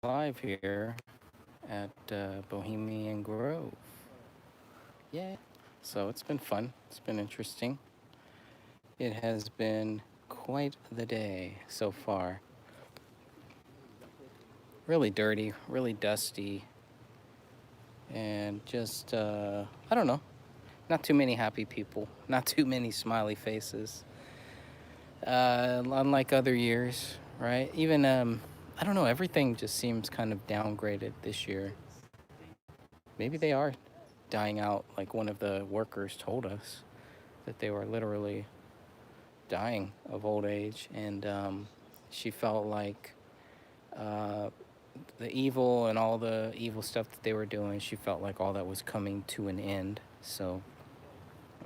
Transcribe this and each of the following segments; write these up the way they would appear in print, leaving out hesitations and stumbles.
live here at Bohemian Grove. Yeah. So it's been fun. It's been interesting. It has been quite the day so far. Really dirty, really dusty, and just, I don't know, not too many happy people, not too many smiley faces. Unlike other years, right? Even, I don't know, everything just seems kind of downgraded this year. Maybe they are dying out, like one of the workers told us that they were literally dying of old age, and she felt like uh, the evil and all the evil stuff that they were doing, she felt like all that was coming to an end. So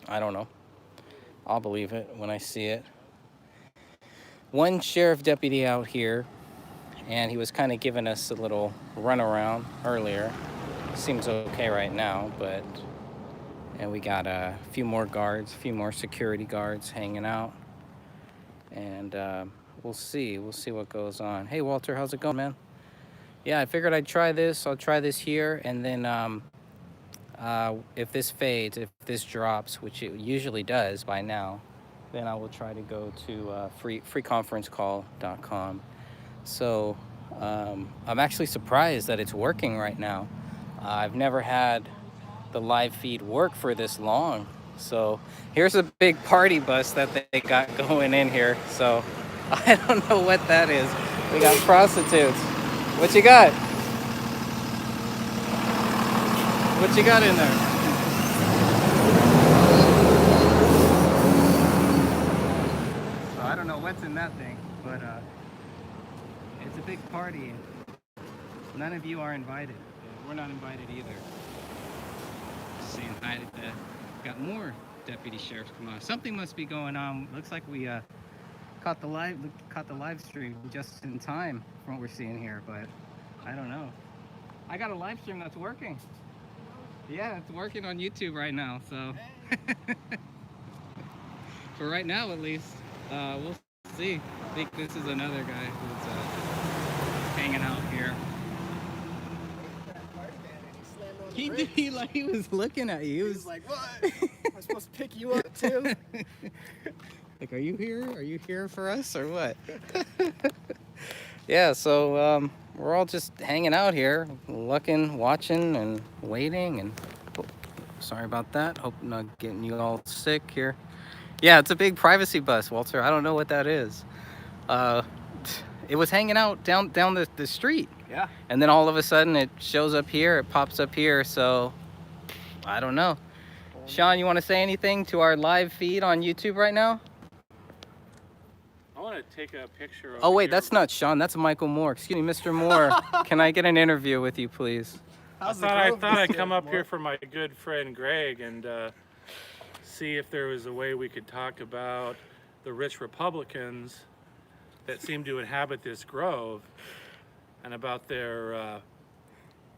I don't know. I'll believe it when I see it. One sheriff deputy out here, and he was kind of giving us a little runaround earlier. Seems okay right now, but and we got a few more guards, a few more security guards hanging out, and we'll see. We'll see what goes on. Hey, Walter, how's it going, man? Yeah, I figured I'd try this. I'll try this here, and then if this fades, if this drops, which it usually does by now, then I will try to go to freeconferencecall.com. So I'm actually surprised that it's working right now. I've never had the live feed work for this long. So here's a big party bus that they got going in here. So I don't know what that is. We got prostitutes. What you got? What you got in there? So I don't know what's in that thing, but it's a big party. None of you are invited. We're not invited either. Saying hi to the, got more deputy sheriffs come on. Something must be going on. Looks like we caught the live stream just in time from what we're seeing here, but I don't know. I got a live stream that's working. Yeah, it's working on YouTube right now. So for right now, at least, we'll see. I think this is another guy who's hanging out here. He did. He was looking at you. He was like, "What? I'm supposed to pick you up too?" Like, are you here? Are you here for us or what? Yeah. So we're all just hanging out here, looking, watching, and waiting. And oh, sorry about that. Hope I'm not getting you all sick here. Yeah, it's a big privacy bus, Walter. I don't know what that is. Uh, it was hanging out down the street. Yeah. And then all of a sudden it shows up here, it pops up here, so I don't know. Sean, you want to say anything to our live feed on YouTube right now? I want to take a picture of. Oh wait, that's not Sean, that's Michael Moore. Excuse me, Mr. Moore. Can I get an interview with you, please? I thought I'd come up here for my good friend Greg and see if there was a way we could talk about the rich Republicans that seem to inhabit this grove and about their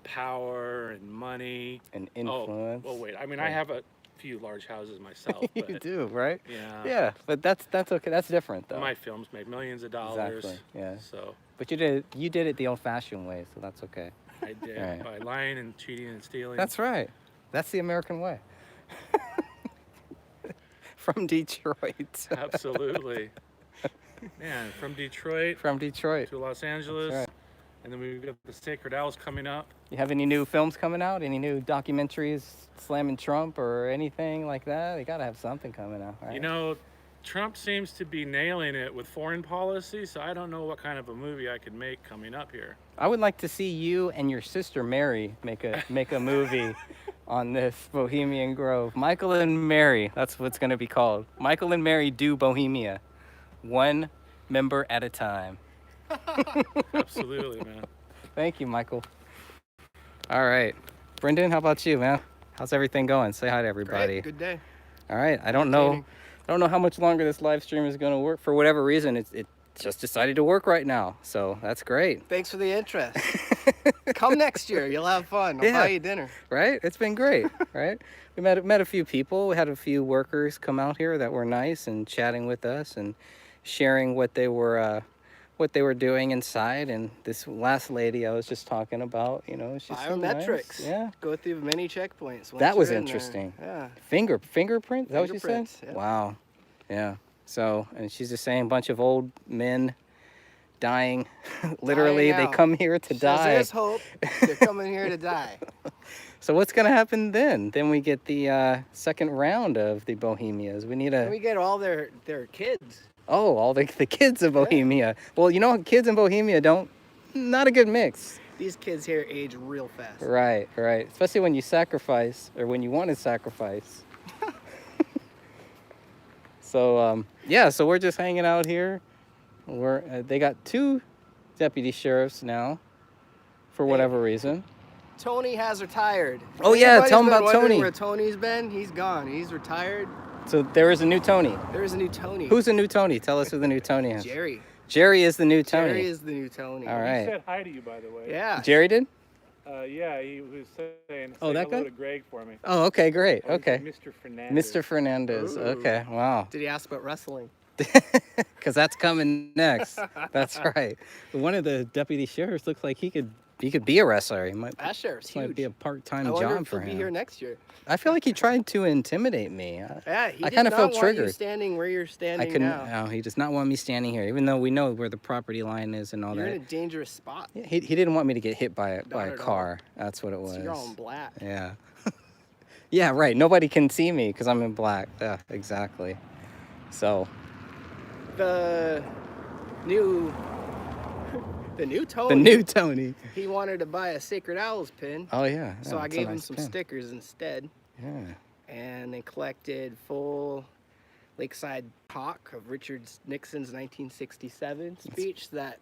power and money And influence. Oh, well, wait. I mean, I have a few large houses myself. But, You do, right? Yeah. Yeah, but that's okay. That's different though. My films made millions of dollars. Exactly. Yeah. So. But you did it the old-fashioned way, so that's okay. I did Right. by lying and cheating and stealing. That's right. That's the American way. From Detroit. Absolutely. Man, from Detroit From Detroit. to Los Angeles. That's right. And then we've got the Sacred Owls coming up. You have any new films coming out? Any new documentaries slamming Trump or anything like that? They gotta have something coming out, right? You know, Trump seems to be nailing it with foreign policy, so I don't know what kind of a movie I could make coming up here. I would like to see you and your sister Mary make a movie on this Bohemian Grove. Michael and Mary, that's what it's gonna be called. Michael and Mary do Bohemia, one member at a time. Absolutely, man. Thank you, Michael. All right, Brendan, how about you, man? How's everything going? Say hi to everybody. Great. Good day. All right, I don't know how much longer this live stream is going to work. For whatever reason, it just decided to work right now, so that's great. Thanks for the interest. Come next year. You'll have fun. I'll Yeah. buy you dinner. Right? It's been great, right? We met a few people. We had a few workers come out here that were nice and chatting with us and sharing what they were what they were doing inside. And this last lady I was just talking about, you know, she seemed nice. Biometrics. Yeah. Go through many checkpoints. once That was you're in there. interesting. Yeah. Fingerprints? Is that what you said? Fingerprints, yeah. Wow. Yeah. So, and she's just saying a bunch of old men dying. Literally, Dying they out. come here to Says die. there's hope. They're coming here to die. So what's going to happen then? Then we get the second round of the Bohemias. We need And a... we get all their kids. Oh, all the kids of Bohemia. Well, you know, kids in Bohemia not a good mix. These kids here age real fast. Right. Especially when you sacrifice, or when you want to sacrifice. So, yeah, so we're just hanging out here. They got 2 deputy sheriffs now, for whatever reason. Tony has retired. Oh, yeah, Anybody's tell 'em been about wondering Tony. Where Tony's been? He's gone. He's retired. So there is a new Tony. There is a new Tony. Who's the new Tony? Tell us who the new Tony is. Jerry? Jerry is the new Tony. Jerry is the new Tony. All He right. said hi to you, by the way. Yeah. Jerry did? Yeah, he was saying, Oh, say that hello guy? to Greg for me. Oh, okay, great. Oh, he said Okay. Mr. Fernandez. Mr. Fernandez. Ooh. Okay, wow. Did he ask about wrestling? Because that's coming next. That's right. One of the deputy sheriffs looks like he could be a wrestler. He might, That sheriff's this might huge. be a part-time I wonder job if for he'll be here him. next year. I feel like he tried to intimidate me. Yeah, he I did kinda not felt want you triggered. standing where you're I standing couldn't. now. No, he does not want me standing here, even though we know where the property line is and all You're that. in a dangerous spot. Yeah, he didn't want me to get hit by a at all. car. That's what it was. So you're all in black. Yeah. Yeah, right. Nobody can see me because I'm in black. Yeah, exactly. So, The new Tony. the new Tony. He wanted to buy a Sacred Owls pin, Oh, yeah. so yeah, I it's a gave him nice some pin. stickers instead, Yeah. and they collected full Lakeside talk of Richard Nixon's 1967 speech that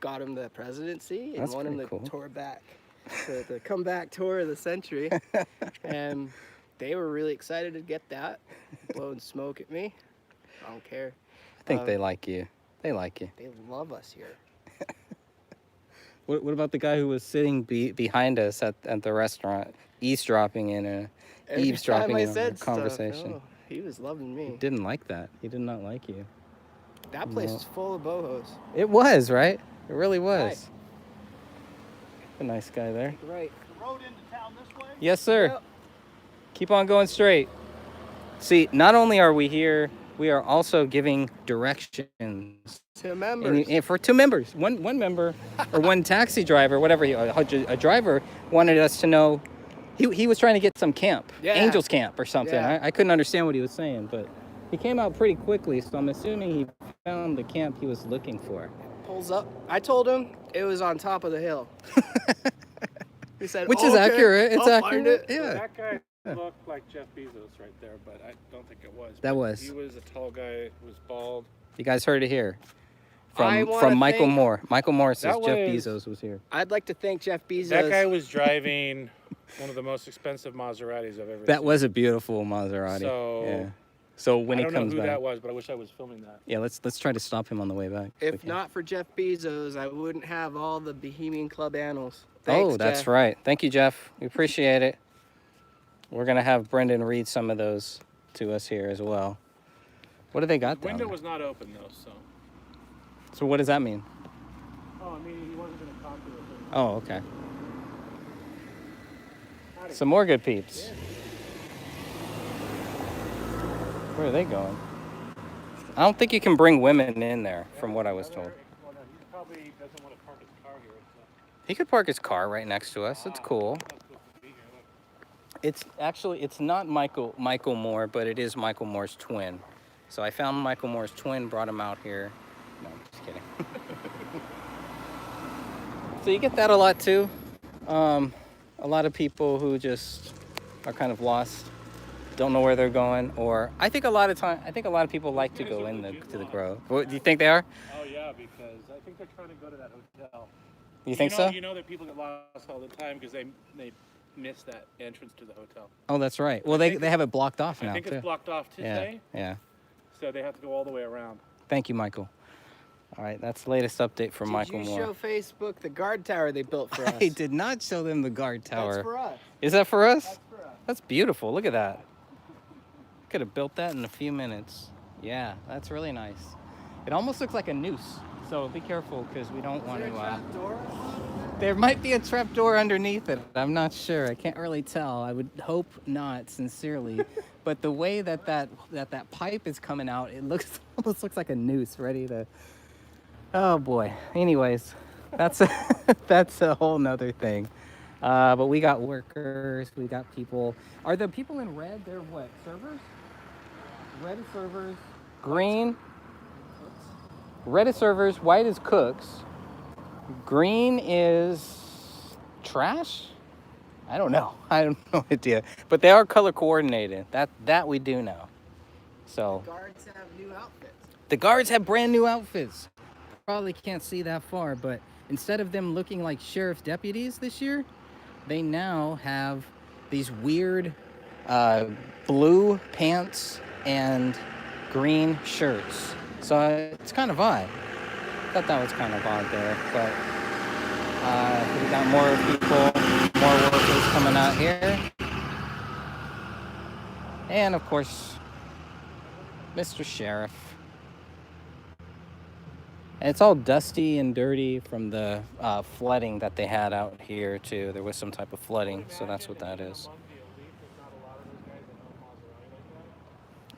got him the presidency and That's won him pretty the cool. tour back, the comeback tour of the century. And they were really excited to get that, blowing smoke at me. I don't care. I think they like you. They like you. They love us here. What about the guy who was sitting behind us at the restaurant, eavesdropping in a Every eavesdropping time I in a said stuff, conversation? oh, he was loving He me. didn't like that. He did not like you. That place No. is full of bohos. It was, right? It really was. Right. A nice guy there. Right. The road into town this way? Yes, sir. Yep. Keep on going straight. See, not only are we here, we are also giving directions. To members. And for 2 members, one member or one taxi driver, whatever, a driver wanted us to know. He was trying to get some camp, Yeah. Angels Camp or something. Yeah. I couldn't understand what he was saying, but he came out pretty quickly, so I'm assuming he found the camp he was looking for. Pulls up. I told him it was on top of the hill. He said, Which "Oh, is okay, accurate. It's I'll find accurate. it." Yeah. That guy looked like Jeff Bezos right there, but I don't think it was. That was. He was a tall guy, was bald. You guys heard it here. I wanna From Michael thank- Moore. Michael Moore says That Jeff was- Bezos was here. I'd like to thank Jeff Bezos. That guy was driving one of the most expensive Maseratis I've ever seen. That was a beautiful Maserati. So, yeah. So when I he don't comes know who back, that was, but I wish I was filming that. yeah, let's try to stop him on the way back. If We can. not for Jeff Bezos, I wouldn't have all the Bohemian Club animals. Oh, Thanks, that's Jeff. right. Thank you, Jeff. We appreciate it. We're gonna have Brendan read some of those to us here as well. What do they got The down window there? was not open though, so. So what does that mean? Oh, I mean, he wasn't going to talk to us. Oh, okay. Some more good peeps. Where are they going? I don't think you can bring women in there, from what I was told. Well, no, he probably doesn't want to park his car here. So. He could park his car right next to us. It's cool. Not supposed to be here. Look. It's actually, it's not Michael Moore, but it is Michael Moore's twin. So I found Michael Moore's twin, brought him out here. No, I'm just kidding. So you get that a lot too. A lot of people who just are kind of lost, don't know where they're going, or I think a lot of people like to go in to the Grove. What, do you think they are? Oh, yeah, because I think they're trying to go to that hotel. You think know, so? You know that people get lost all the time because they miss that entrance to the hotel. Oh, that's right. Well, think they have it blocked off now I think too. it's blocked off Yeah, today, yeah. so they have to go all the way around. Thank you, Michael. All right, that's the latest update from Michael Did you Moore. show Facebook the guard tower they built for us? I did not show them the guard tower. That's for us. Is that for us? That's for us. That's beautiful. Look at that. Could have built that in a few minutes. Yeah, that's really nice. It almost looks like a noose. So be careful because we don't want to. Door? There might be a trap door underneath it. I'm not sure. I can't really tell. I would hope not, sincerely. But the way that pipe is coming out, it looks almost looks like a noose, ready to. Oh boy. Anyways, that's that's a whole nother thing. But we got workers. We got people. Are the people in red? They're what? Servers? Red is servers. Green. Red is servers. White is cooks. Green is trash? I don't know. I have no idea. But they are color coordinated. That we do know. So Guards have new outfits. the guards have brand new outfits. Probably can't see that far, but instead of them looking like sheriff deputies this year, they now have these weird blue pants and green shirts. So it's kind of odd. I thought that was kind of odd there, but we got more people, more workers coming out here. And of course, Mr. Sheriff. And it's all dusty and dirty from the flooding that they had out here too. There was some type of flooding, so that's what that is.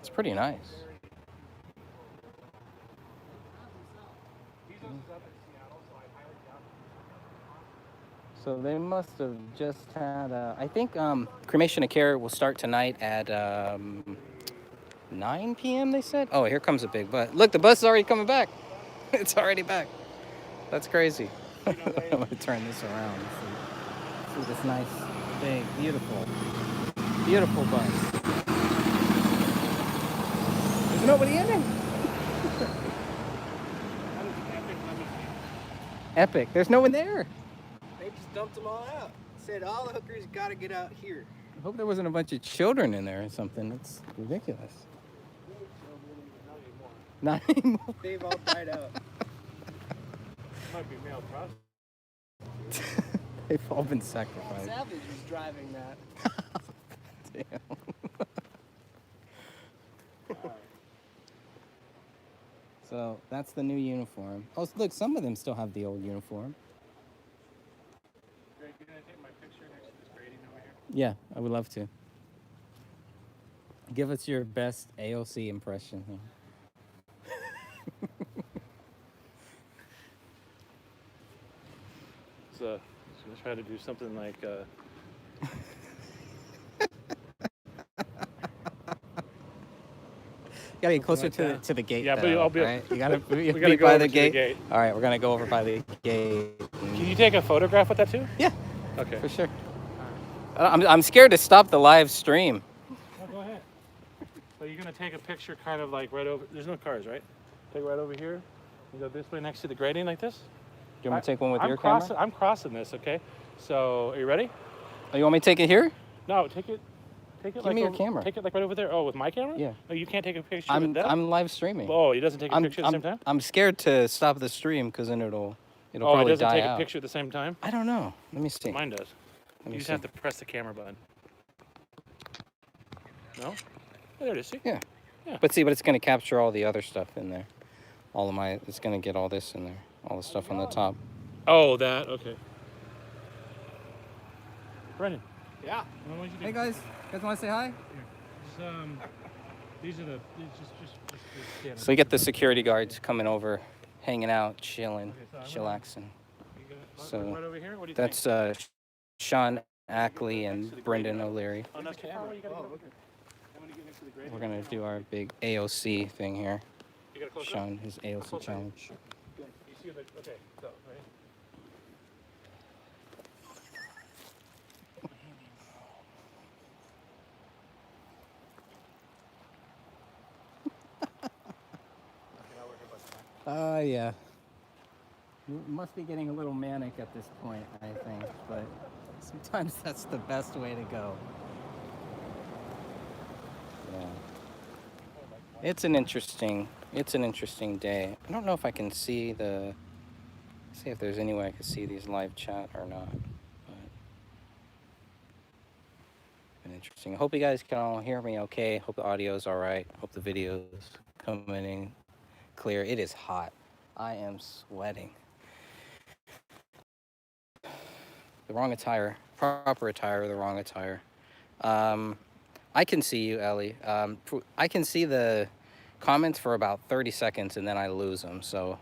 It's pretty nice. So they must have just had, I think cremation of care will start tonight at 9 p.m. they said. Oh, here comes a big bus. Look, the bus is already coming back. It's already back. That's crazy. I'm going to turn this around and see this nice, big, beautiful bus. There's nobody in it. Epic. There's no one there. They just dumped them all out. Said all the hookers got to get out here. I hope there wasn't a bunch of children in there or something. It's ridiculous. Not anymore. They've all died out. Might be male prostitutes. They've all been sacrificed. Savage was driving that. Damn. So that's the new uniform. Oh, look, some of them still have the old uniform. Greg, you gonna take my picture next to this grading over here? Yeah, I would love to. Give us your best AOC impression here. So gonna try to do something like. You gotta get closer like to the gate. Yeah, but though, I'll be. right? You gotta be gotta go by over the to gate. All right, we're gonna go over by the gate. Can you take a photograph with that too? Yeah, Okay. for sure. I'm scared to stop the live stream. Oh, go ahead. So you're gonna take a picture, kind of like right over. There's no cars, right? Take it right over here. You go this way next to the grading, like this. Do you want me to take one with I'm your crossing, camera? I'm crossing this. Okay. So are you ready? Oh, you want me to take it here? No, take it. Take it. Give like me your over, camera. Take it like right over there. Oh, with my camera? Yeah. No, you can't take a picture I'm with that. I'm live streaming. Oh, he doesn't take a picture at the same time. I'm scared to stop the stream because then it'll Oh, it probably doesn't die take out. a picture at the same time. I don't know. Let me see. Mine does. Let You me just see. have to press the camera button. No? Oh, there it is. See? Yeah. Yeah. But it's gonna capture all the other stuff in there. It's gonna get all this in there. All the stuff on the top. Oh, that. Okay. Brendan. Yeah. What would you do? Hey guys, want to say hi? Just, these are the. Just stand So you get the security guards coming over, hanging out, chilling, chillaxing. So right over here. What do you that's Sean Ackley and Brendan O'Leary. think? On that camera. You gotta get over here. I'm gonna get next to the grading. We're gonna do our big AOC thing here. You gotta close up. Sean his AOC challenge. You see the. Okay. So, right. Yeah. You must be getting a little manic at this point, I think, but sometimes that's the best way to go. Yeah. It's an interesting day. I don't know if I can see if there's any way I can see these live chat or not. But been interesting. I hope you guys can all hear me okay. Hope the audio's all right. Hope the video's coming in clear. It is hot. I am sweating. The wrong attire. Proper attire, the wrong attire. I can see you, Ellie. I can see the comments for about 30 seconds and then I lose them. So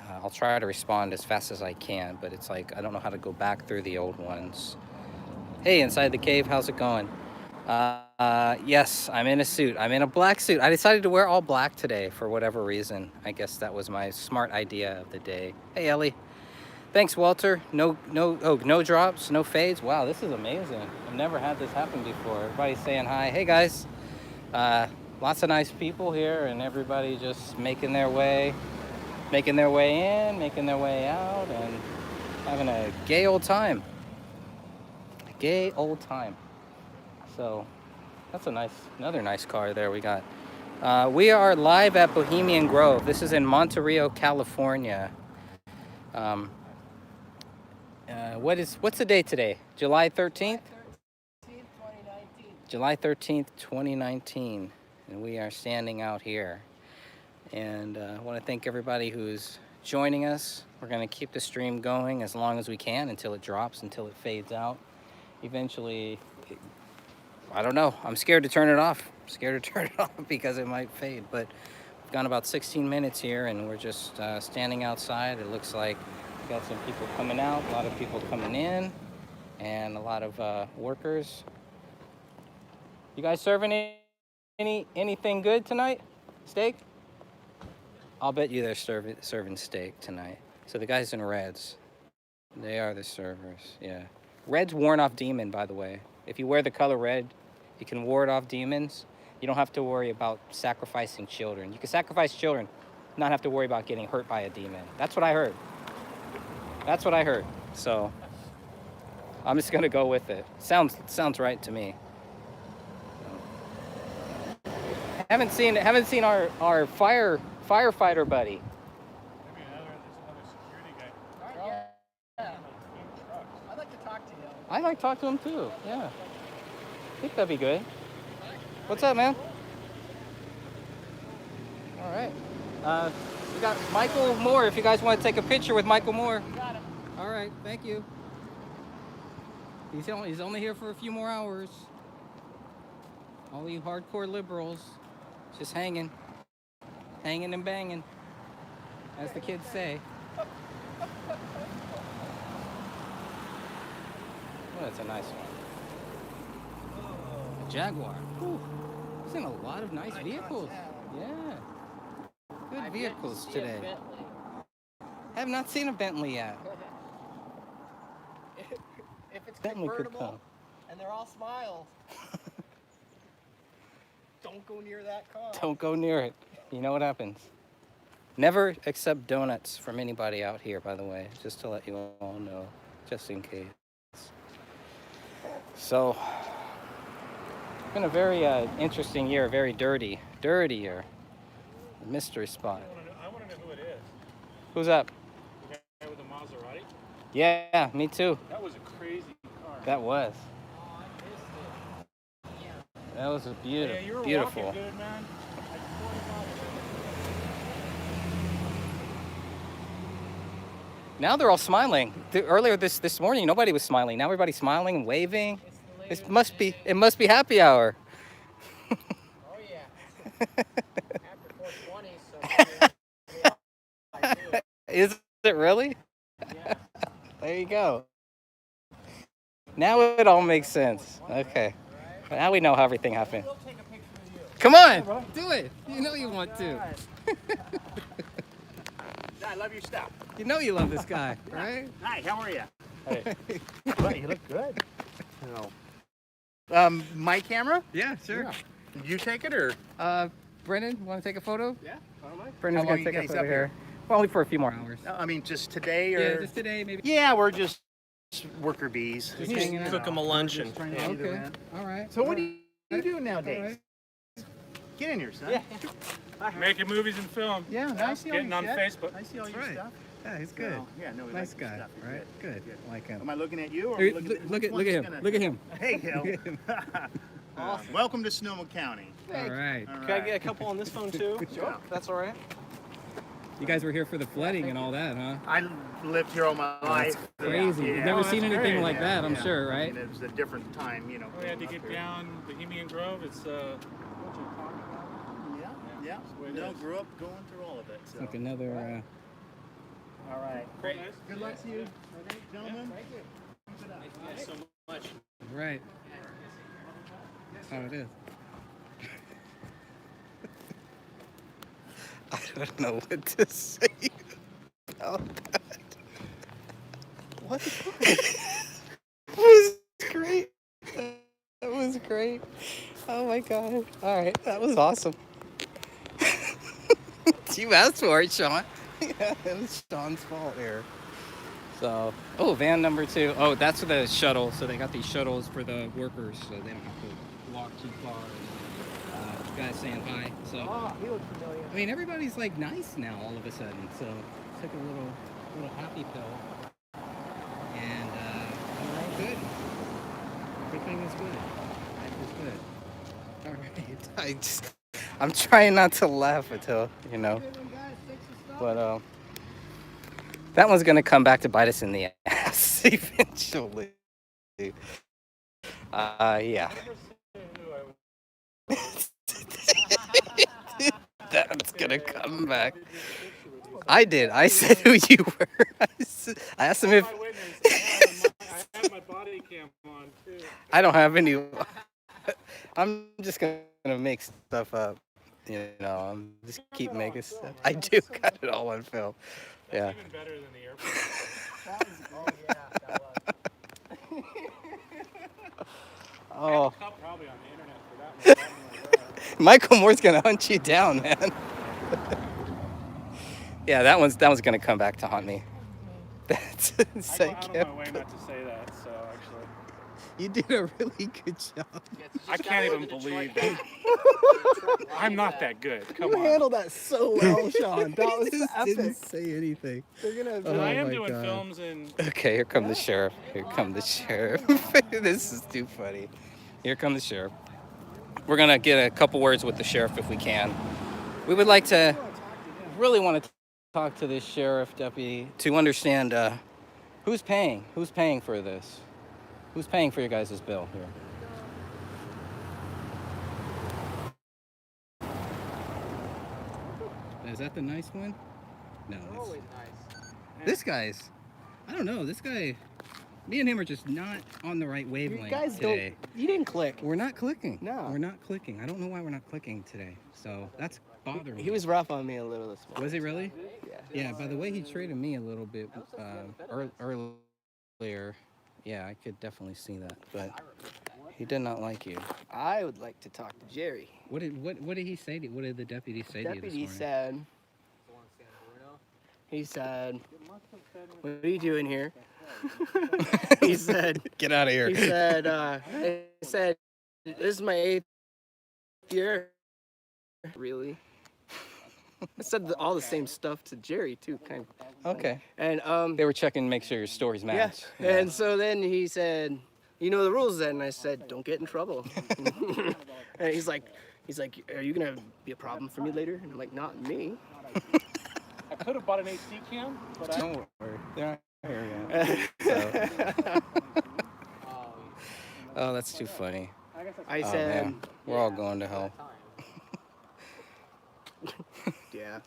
I'll try to respond as fast as I can, but it's like I don't know how to go back through the old ones. Hey, Inside the Cave, how's it going? Yes, I'm in a suit. I'm in a black suit. I decided to wear all black today for whatever reason. I guess that was my smart idea of the day. Hey, Ellie. Thanks, Walter. No drops, no fades. Wow, this is amazing. I've never had this happen before. Everybody's saying hi. Hey, guys. Lots of nice people here, and everybody just making their way in, making their way out, and having a gay old time. Gay old time. So that's another nice car there we got. We are live at Bohemian Grove. This is in Monterey, California. What's the date today? July 13th? July 13th, 2019. And we are standing out here. And I want to thank everybody who's joining us. We're going to keep the stream going as long as we can until it drops, until it fades out. Eventually, I don't know. I'm scared to turn it off. Because it might fade. But we've gone about 16 minutes here and we're just standing outside. It looks like we got some people coming out, a lot of people coming in, and a lot of workers. You guys serving anything good tonight? Steak? I'll bet you they're serving steak tonight. So the guys in reds, they are the servers, yeah. Red's worn off demon, by the way. If you wear the color red, you can ward off demons. You don't have to worry about sacrificing children. You can sacrifice children, not have to worry about getting hurt by a demon. That's what I heard. So I'm just gonna go with it. Sounds right to me. Haven't seen our firefighter buddy. Maybe there's another security guy. I'd like to talk to him. I like to talk to him too. Yeah, I think that'd be good. What's up, man? All right. We got Michael Moore. If you guys want to take a picture with Michael Moore. Got him. All right, thank you. He's only here for a few more hours. All you hardcore liberals, just hanging and banging, as the kids say. Oh, that's a nice one. A Jaguar. Whew. Seen a lot of nice vehicles. Yeah. Good vehicles today. Have not seen a Bentley yet. If it's Bentley could convertible come. and they're all smiles, don't go near that car. Don't go near it. You know what happens. Never accept donuts from anybody out here, by the way, just to let you all know, just in case. So, it's been a very interesting year, very dirty year. The mystery spot. I want to know who it is. Who's up? The guy with the Maserati? Yeah, me too. That was a crazy car. That was. That was a beautiful, Yeah, you were beautiful. walking good, man. Like 45. Now they're all smiling. Earlier this morning, nobody was smiling. Now everybody's smiling and waving. It must be happy hour. Oh yeah. After 420, so Is it really? yeah. There you go. Now it all makes sense. Okay. Now we know how everything happened. We'll take a picture of you. Come on, do it. You know you want to. I love your stuff. You know you love this guy, right? Hi, how are you? Hey. Well, you look good. My camera? Yeah, sure. You take it or? Brennan, want to take a photo? Yeah. I don't mind. Brendan's How long gonna you take a guys photo up here. here? Well, only for a few more hours. I mean, just today or? Yeah, just today, maybe. Yeah, we're just worker bees. Just hanging out. Cook them a luncheon. Just trying to see the Okay. rent. All right. So what do you do nowadays? All Get in here, son. Yeah. Making movies and film. Yeah, I see all Getting your on shit. Facebook. I see all That's your right. stuff. Yeah, he's good. So, yeah, no, we Nice like your guy, stuff. You're right? Good. Like him. Am I looking at you or are Hey, we look, looking look at him. Look at him. Hey, Hill. Welcome to Sonoma County. All right. All Can I right. get a couple on this phone too? Sure. That's all right. You guys were here for the flooding and all that, huh? I lived here all my life. Crazy. Yeah. You've never Oh, seen that's anything great. like that, I'm sure, I right? mean, it was a different time, you know. We had to growing get up here. down Bohemian Grove. It's Yeah. way it No, is. grew up going through all of it. So. It's like another. All right. Great. Good luck to you, gentlemen. Thanks so much. Right. That's how it is. I don't know what to say about that. What? That was great. That was great. Oh my god. All right, that was awesome. You asked for it, Sean. Yeah, it was Sean's fault here. So, oh, van number 2. Oh, that's for the shuttle. So they got these shuttles for the workers, so they don't have to walk too far. Guys saying hi. So, He looks familiar. I mean, everybody's like nice now all of a sudden. So, took a little happy pill, and we're all good. Everything is good. Life is good. All right. I'm trying not to laugh until but that one's gonna come back to bite us in the ass eventually. Yeah. That's gonna come back. I did. I said who you were. I asked him if I have my body cam on too. I don't have any. I'm just gonna make stuff up. I'm just keep making stuff. I do got it all on film. Yeah. Even better than the airport. Oh, Probably on the internet for that one. Michael Moore's gonna hunt you down, man. Yeah, that one's gonna come back to haunt me. That's I go psych. out of my way not to say that, so actually. You did a really good job. I can't even believe that. I'm not that good. Come You on. handled that so well, Sean. That was Just epic. didn't say anything. They're gonna. Oh I am my doing God. films in. Okay, here come the sheriff. Here come the sheriff. This is too funny. Here come the sheriff. We're gonna get a couple words with the sheriff if we can. We would like to, really want to talk to this sheriff deputy to understand who's paying for this. Who's paying for your guys' bill here? Is that the nice one? No. Always nice. This guy's, I don't know. This guy, me and him are just not on the right You wavelength guys today. don't. You didn't click. We're not clicking. No. We're not clicking. I don't know why we're not clicking today. So that's bothering me. He was rough on me a little this morning. Was he really? Yeah. Yeah, by the way he treated me a little bit earlier, yeah, I could definitely see that. But he did not like you. I would like to talk to Jerry. What did he say to you? What did the deputy say to you this Deputy morning? said. He said, "What are you doing here?" He said. Get out of here. He said. I said, "This is my 8th year." Really? I said all the same stuff to Jerry too, kind of. Okay. And They were checking to make sure your stories yeah. match. And so then he said, "You know the rules then?" And I said, "Don't get in trouble." And he's like, "Are you gonna be a problem for me later?" And I'm like, "Not me." I could have bought an HD cam, but I. Don't worry. They're not here yet. Oh, that's too funny. I Oh, said, man. We're all going to hell. "Yeah."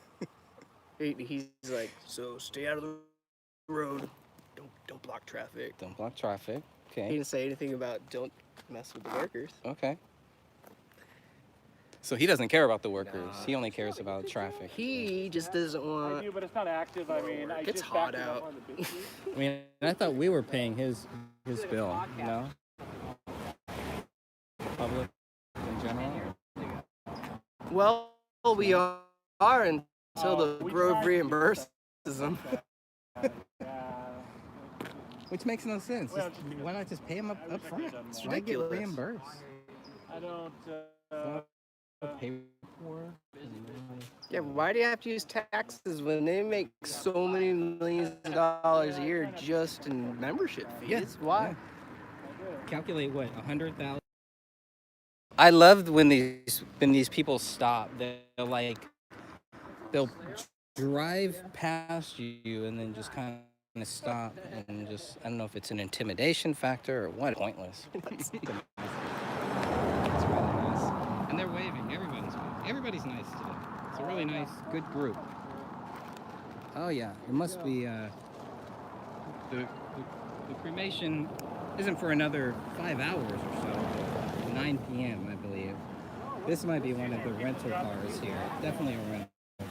He's like, "So stay out of the road. Don't block traffic." Don't block traffic. He Okay. didn't say anything about don't mess with the workers. Okay. So he doesn't care about the workers. He only cares about traffic. He just doesn't I want. do, but it's not active. I mean, I It's just hot backed it up out. on the big screen. I mean, I thought we were paying his bill, you know? Public in general. Well, we are until the we Grove tried to- reimburses them. Which makes no sense. Well, Why not just pay him up front? It's Why get ridiculous. reimbursed? I don't. Paperwork? Yeah, why do you have to use taxes when they make so many millions of dollars a year just in membership fees? Yeah, Why? Calculate what, 100,000? I loved when these people stop. They'll drive past you and then just kind of stop and just, I don't know if it's an intimidation factor or what. Pointless. It's really nice. And they're waving. Everybody's nice today. It's a really nice, good group. Oh yeah, it must be the cremation isn't for another 5 hours or so. 9 p.m. I believe. This might be one of the rental cars here. Definitely a rental car.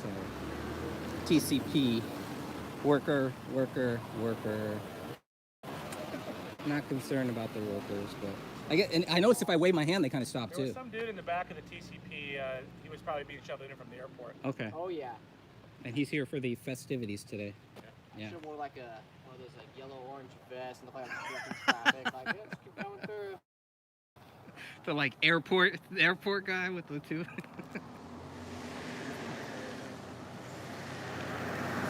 So TCP, worker. Not concerned about the workers, but and I noticed if I wave my hand, they kind of stop There was too. some dude in the back of the TCP. He was probably being shoved in from the airport. Okay. Oh yeah. And he's here for the festivities today. Yeah. Should have wore like one of those like yellow orange vests and look like I'm directing traffic. Like, yeah, let's keep going through. The like airport guy with the two.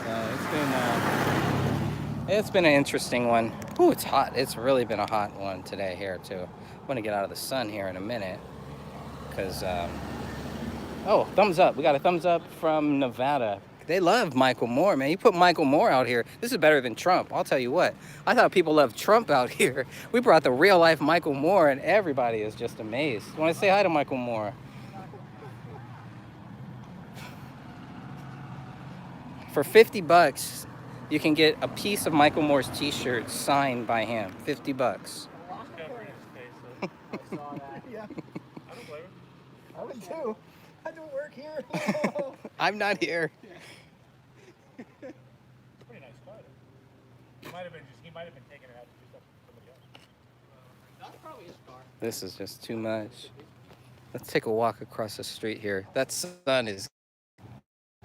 So it's been an interesting one. Ooh, it's hot. It's really been a hot one today here too. I'm gonna get out of the sun here in a minute, cause oh, thumbs up. We got a thumbs up from Nevada. They love Michael Moore, man. You put Michael Moore out here, this is better than Trump. I'll tell you what. I thought people loved Trump out here. We brought the real life Michael Moore, and everybody is just amazed. You want to say hi to Michael Moore? For 50 bucks, you can get a piece of Michael Moore's t-shirt signed by him. 50 bucks. Covering his face. I saw that. Yeah, I don't blame him. I would too. I don't work here. I'm not here. Pretty nice car. He might have been taking it out to do stuff for somebody else. That's probably his car. This is just too much. Let's take a walk across the street here. That sun is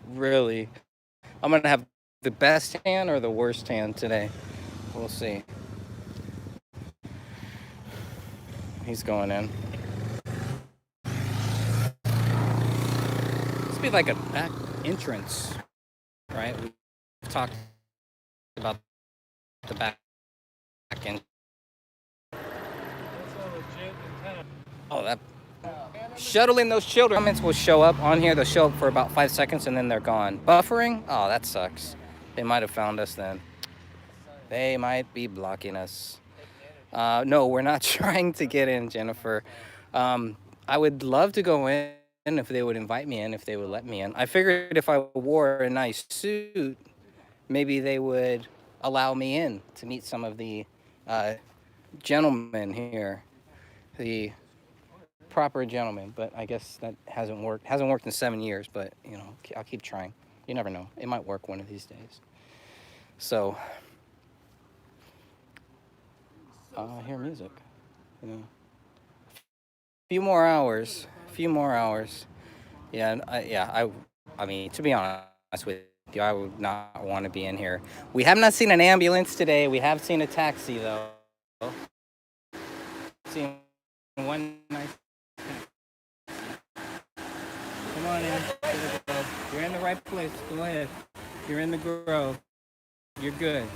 really... I'm going to have the best tan or the worst tan today. We'll see. He's going in. This would be like a back entrance, right? We've talked about the back end. That's a legit antenna. Oh, that shuttling those children. Comments will show up on here. They'll show up for about 5 seconds and then they're gone. Buffering? Oh, that sucks. They might have found us then. They might be blocking us. No, we're not trying to get in, Jennifer. I would love to go in if they would invite me in, if they would let me in. I figured if I wore a nice suit, maybe they would allow me in to meet some of the gentlemen here. The proper gentleman, but I guess that hasn't worked in 7 years, but you know, I'll keep trying. You never know, it might work one of these days. So I hear music, you know. A few more hours. Yeah, I mean, to be honest with you, I would not want to be in here. We have not seen an ambulance today. We have seen a taxi though. Seen one nice. Come on in. You're in the right place. Go ahead. You're in the grove. You're good.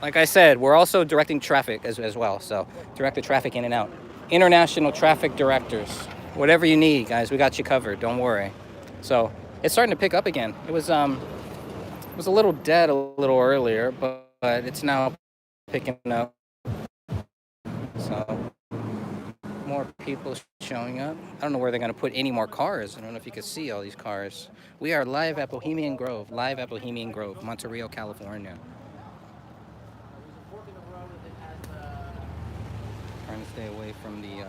Like I said, we're also directing traffic as well. So direct the traffic in and out. International traffic directors. Whatever you need, guys, we got you covered. Don't worry. So it's starting to pick up again. It was a little dead a little earlier, but it's now picking up. So more people showing up. I don't know where they're going to put any more cars. I don't know if you can see all these cars. We are live at Bohemian Grove, Monterey, California. Trying to stay away from the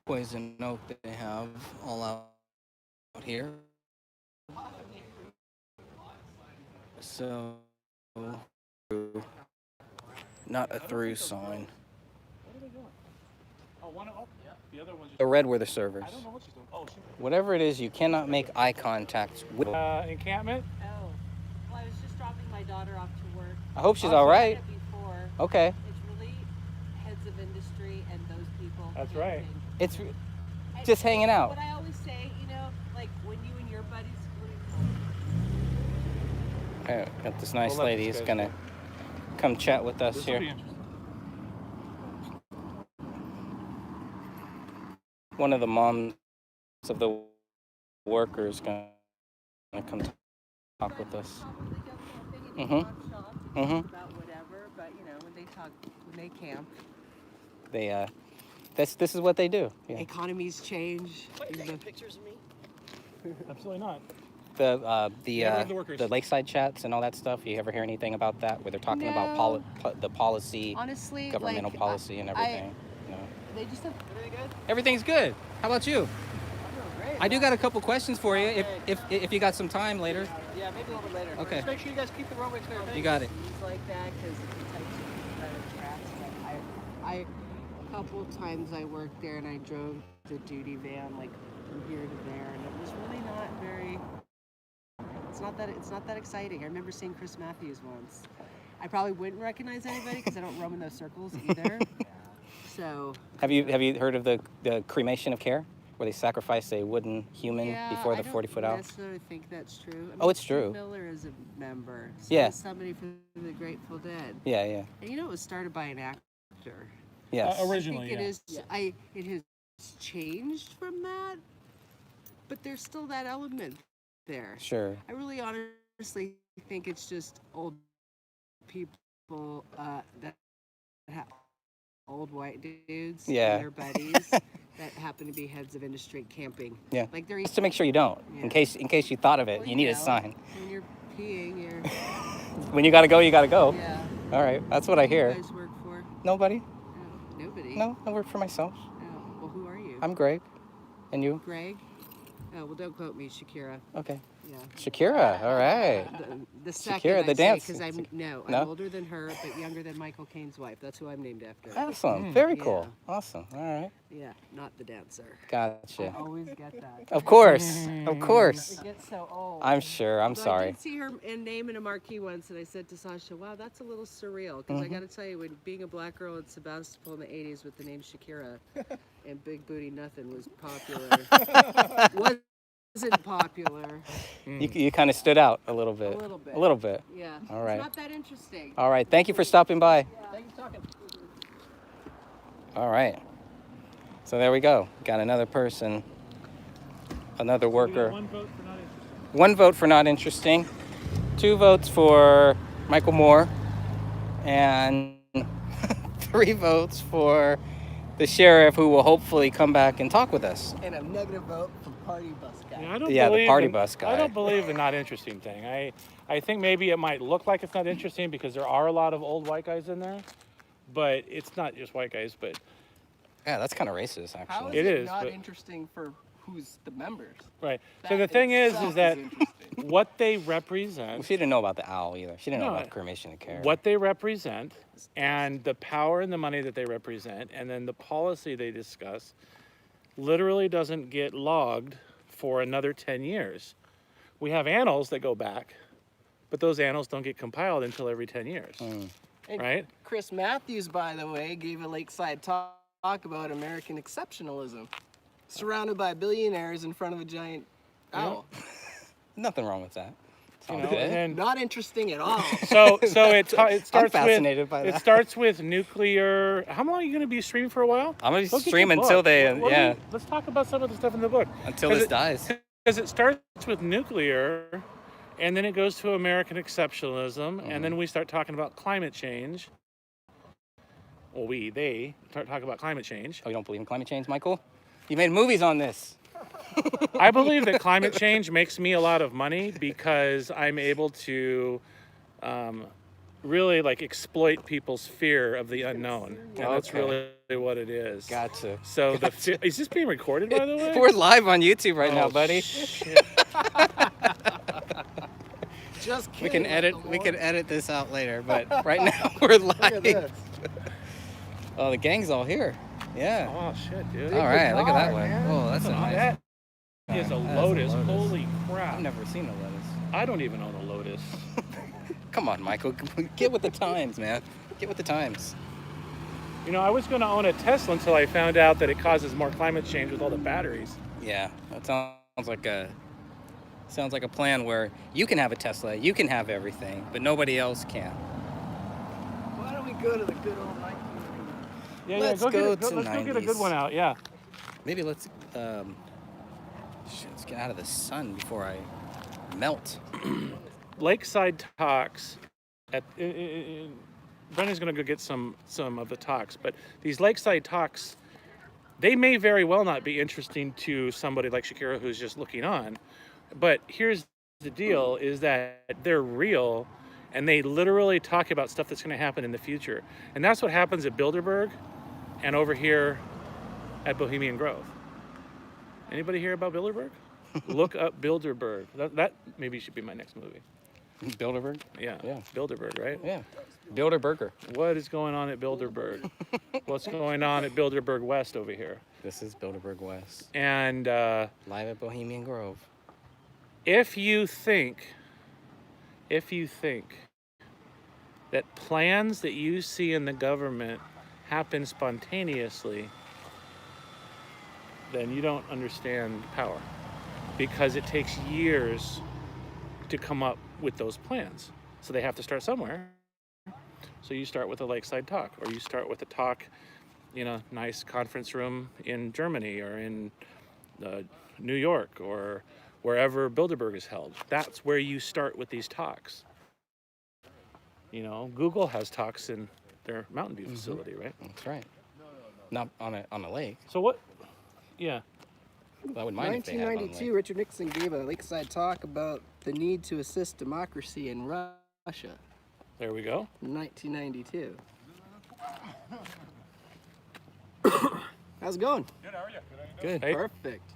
poison oak that they have all out here. So, not a through sign. Oh, one. Oh, the other one's just. The red were the servers. I don't know what she's doing. Oh, she. Whatever it is, you cannot make eye contact with. Encampment. Oh, well, I was just dropping my daughter off to work. I hope she's Awesome. all I've right. said it before. Okay. It's really heads of industry and those people. That's right. It's And just hanging out. What I always say, you know, like when you and your buddies. Okay, got this nice We'll let lady these who's guys gonna come chat with us This will here. be interesting. One of the moms of the workers gonna come talk with us. Probably don't think Mhm. talk shop Mhm. about whatever, but you know, when they camp, They this is what they do. Yeah. economies change. What, are you taking pictures of me? Absolutely not. The the workers. the lakeside chats and all that stuff. You ever hear anything about that? Where they're talking about the policy, Honestly, governmental like, policy, and everything. No. they just have. Everything good? Everything's good. How about you? I'm doing great. I do got a couple questions for you if you got some time later. Yeah, maybe a little bit later. Okay. Just make sure you guys keep the roadway clear. You got it. Things like that because of the types of kind of tracks. But I a couple times I worked there and I drove the duty van like from here to there, and it was really not very. It's not that exciting. I remember seeing Chris Matthews once. I probably wouldn't recognize anybody because I don't roam in those circles either. So. Have you heard of the cremation of care, where they sacrifice a wooden human before the 40-foot I out? don't necessarily think that's true. I mean, Oh, it's Steve true. Miller is a member. So Yeah. is somebody from the Grateful Dead. Yeah, yeah, And you know, it was started by an actor. yes. Originally, I think yeah. it is. It has changed from that, but there's still that element there. Sure. I really honestly think it's just old people that have old white dudes Yeah. and their buddies that happen to be heads of industry camping. Yeah. Like they're Just to make sure you don't, in Yeah. case you thought of it, Well, you need a know, sign. When you're peeing, you're When you gotta go, you gotta go. yeah. All right, that's what I Who do you hear. guys work for? Nobody? Oh, nobody. No, I work for myself. Oh, well, who are you? I'm Greg, and you? Greg. Oh well, don't quote me, Shakira. Okay. Yeah. Shakira. All right. The second Shakira, the I dance. because I'm No? older than her, but younger than Michael Caine's wife. That's who I'm named after. Awesome. Very Yeah. cool. Awesome. All right. Yeah, not the dancer. I Gotcha. always get that. Of course. Of course. It gets so old. I'm sure. I'm Although I sorry. did see her name in a marquee once, and I said to Sasha, "Wow, that's a little surreal." Because Mm-hmm. I got to tell you, when being a black girl in Sebastopol in the '80s with the name Shakira, and Big Booty Nothing was popular, wasn't popular. You kind of stood out a little bit. A little bit. A little bit. Yeah. All right. It's not that interesting. All right. Thank you for stopping by. Thank you for talking. All right. So there we go. Got another person, another worker. One vote for not interested. 1 vote for not interesting, 2 votes for Michael Moore, and 3 votes for the sheriff, who will hopefully come back and talk with us. And a negative vote from Party Bus Guy. Yeah, I don't Yeah, the believe party in- bus guy. I don't believe the not interesting thing. I think maybe it might look like it's not interesting because there are a lot of old white guys in there, but it's not just white guys. But Yeah, that's kind of racist, How actually. is It it is, not but- interesting for who's the members? right. So That the thing is itself that interesting. what they Well, represent, she didn't know about the owl either. She didn't know No, about cremation of care. what they represent, and the power and the money that they represent, and then the policy they discuss, literally doesn't get logged for another 10 years. We have annals that go back, but those annals don't get compiled until every 10 years, And right? Chris Matthews, by the way, gave a lakeside talk about American exceptionalism. Surrounded by billionaires in front of a giant owl. Nothing wrong with that. You Sounds know, good. and Not interesting at all. so it starts fascinated with by it that. starts with nuclear. How long are you going to be streaming for a while? I'm gonna Go get your stream book. until they, What do yeah, you- let's talk about some of the stuff in the book. until 'Cause this it- dies. Because it starts with nuclear, and then it goes to American exceptionalism, and then we start talking about climate change. Well, they start talking about climate change. Oh, you don't believe in climate change, Michael? You made movies on this. I believe that climate change makes me a lot of money because I'm able to really like exploit people's fear of the unknown, and that's Okay. really what it is. Gotcha. So is this being recorded, by the way? We're live on YouTube right now, Oh, buddy. shit. Just We kidding. can edit. Michael We Moore. can edit this out later, but right now we're Look at live. this. Oh, the gang's all here. Yeah. Oh shit, dude. All right, look at that car, one. man. Oh, that's a nice. That is a That's a Lotus. Lotus. Holy crap. I've never seen a Lotus. I don't even own a Lotus. Come on, Michael. Get with the times, man. Get with the times. You know, I was going to own a Tesla until I found out that it causes more climate change with all the batteries. Yeah, that sounds like a plan where you can have a Tesla, you can have everything, but nobody else can. Why don't we go to the good old 19? Yeah, Let's go go get to let's go get a good 90s. one out. Yeah. Maybe let's. Shit, Let's get out of the sun before I melt. Lakeside talks. Brendan's going to go get some of the talks, but these lakeside talks, they may very well not be interesting to somebody like Shakira who's just looking on. But here's the deal: is that they're real, and they literally talk about stuff that's going to happen in the future, and that's what happens at Bilderberg, and over here at Bohemian Grove. Anybody hear about Bilderberg? Look up Bilderberg. That maybe should be my next movie. Bilderberg? Yeah. Yeah. Bilderberg, right? Yeah. Bilderberger. What is going on at Bilderberg? What's going on at Bilderberg West over here? This is Bilderberg West. And Live at Bohemian Grove. if you think that plans that you see in the government happen spontaneously, then you don't understand power, because it takes years to come up with those plans. So they have to start somewhere. So you start with a lakeside talk, or you start with a talk in a nice conference room in Germany or in New York or wherever Bilderberg is held. That's where you start with these talks. You know, Google has talks in their Mountain View facility, right? That's right. Not on a lake. So what? Yeah. I would mind if they had it on a 1992, lake. Richard Nixon gave a lakeside talk about the need to assist democracy in Russia. There we go. 1992. How's it going? Good. Hey. Perfect.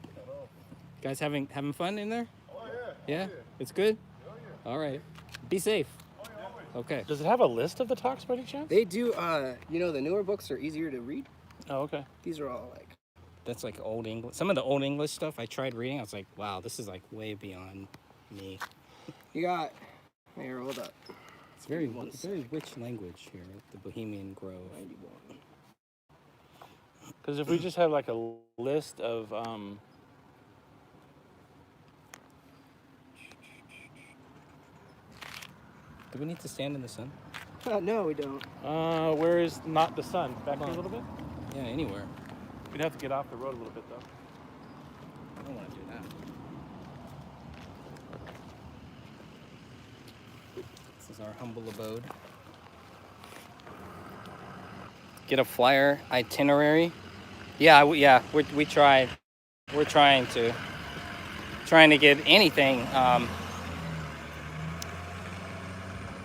Guys having fun in there? Oh yeah. Yeah? It's good? All right. Be safe. Okay. Does it have a list of the talks by any chance? They do, you know, the newer books are easier to read. Oh, okay. These are all like, That's like old English. Some of the old English stuff I tried reading, I was like, wow, this is like way beyond me. you got, here, hold up. It's very rich language here at the Bohemian Grove. Because if we just have like a list of Do we need to stand in the sun? No, we don't. where is not the sun? Back here a little bit? Yeah, anywhere. We'd have to get off the road a little bit though. I don't want to do that. This is our humble abode. Get a flyer itinerary. Yeah, we tried. We're trying to get anything.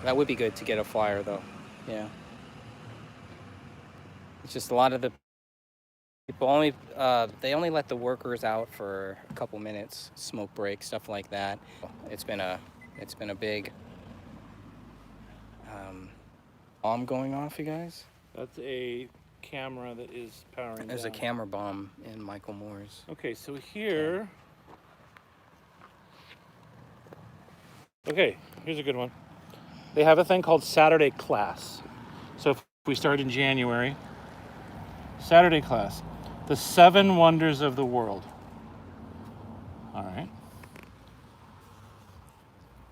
That would be good to get a flyer though. Yeah. It's just a lot of the people only they only let the workers out for a couple minutes, smoke break, stuff like that. It's been a big bomb going off, you guys. That's a camera that is powering There's down. a camera bomb in Michael Moore's. Okay, so here. Okay, here's a good one. They have a thing called Saturday class. So if we start in January, Saturday class, the 7 wonders of the world. All right.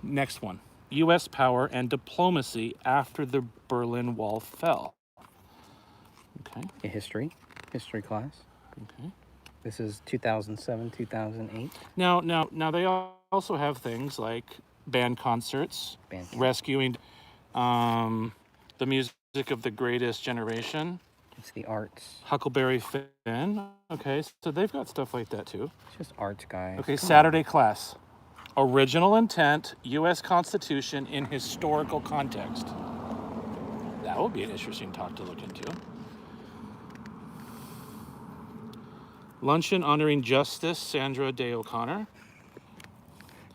Next one, U.S. power and diplomacy after the Berlin Wall fell. Okay. A history class. Okay. This is 2007, 2008. Now they also have things like band concerts, rescuing the music of the greatest generation. It's the arts. Huckleberry Finn. Okay, so they've got stuff like that too. It's just arts, guys. Okay, Come Saturday class. Original intent, U.S. Constitution in historical context. That would be an interesting talk to look into. Luncheon honoring Justice Sandra Day O'Connor. on.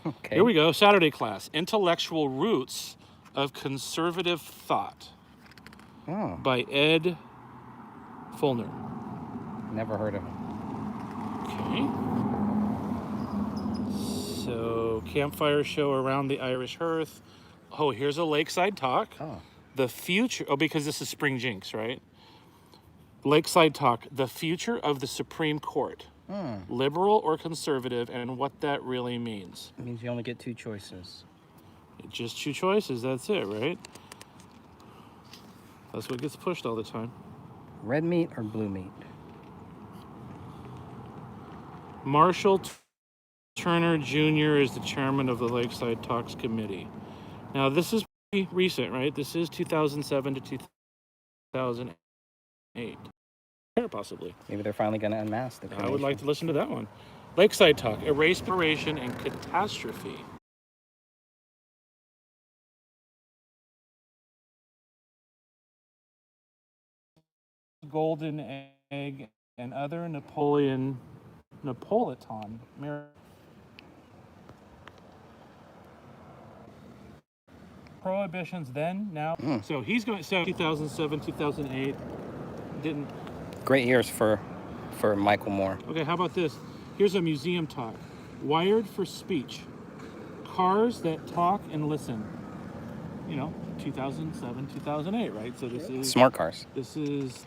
Okay. Here we go, Saturday class. Intellectual Roots of Conservative Thought Oh, by Ed Fulner. never heard of it. Okay. So, campfire show around the Irish hearth. Oh, here's a lakeside talk. Oh, The future, because this is Spring Jinx, right? Lakeside talk, the future of the Supreme Court. Liberal or conservative, and what that really means. it means you only get 2 choices. Just 2 choices, that's it, right? That's what gets pushed all the time. Red meat or blue meat? Marshall Turner Jr. is the chairman of the Lakeside Talks Committee. Now, this is pretty recent, right? This is 2007 to 2008. Possibly. Maybe they're finally going to unmask the I cremation. would like to listen to that one. Lakeside Talk, Erase, Preparation, and Catastrophe. Golden Egg and other Napoleon Napolitan. Prohibitions then, now. So he's going, so 2007, 2008, didn't. Great years for Michael Moore. Okay, how about this? Here's a museum talk. Wired for speech. Cars that talk and listen. 2007, 2008, right? So this is Smart cars. This is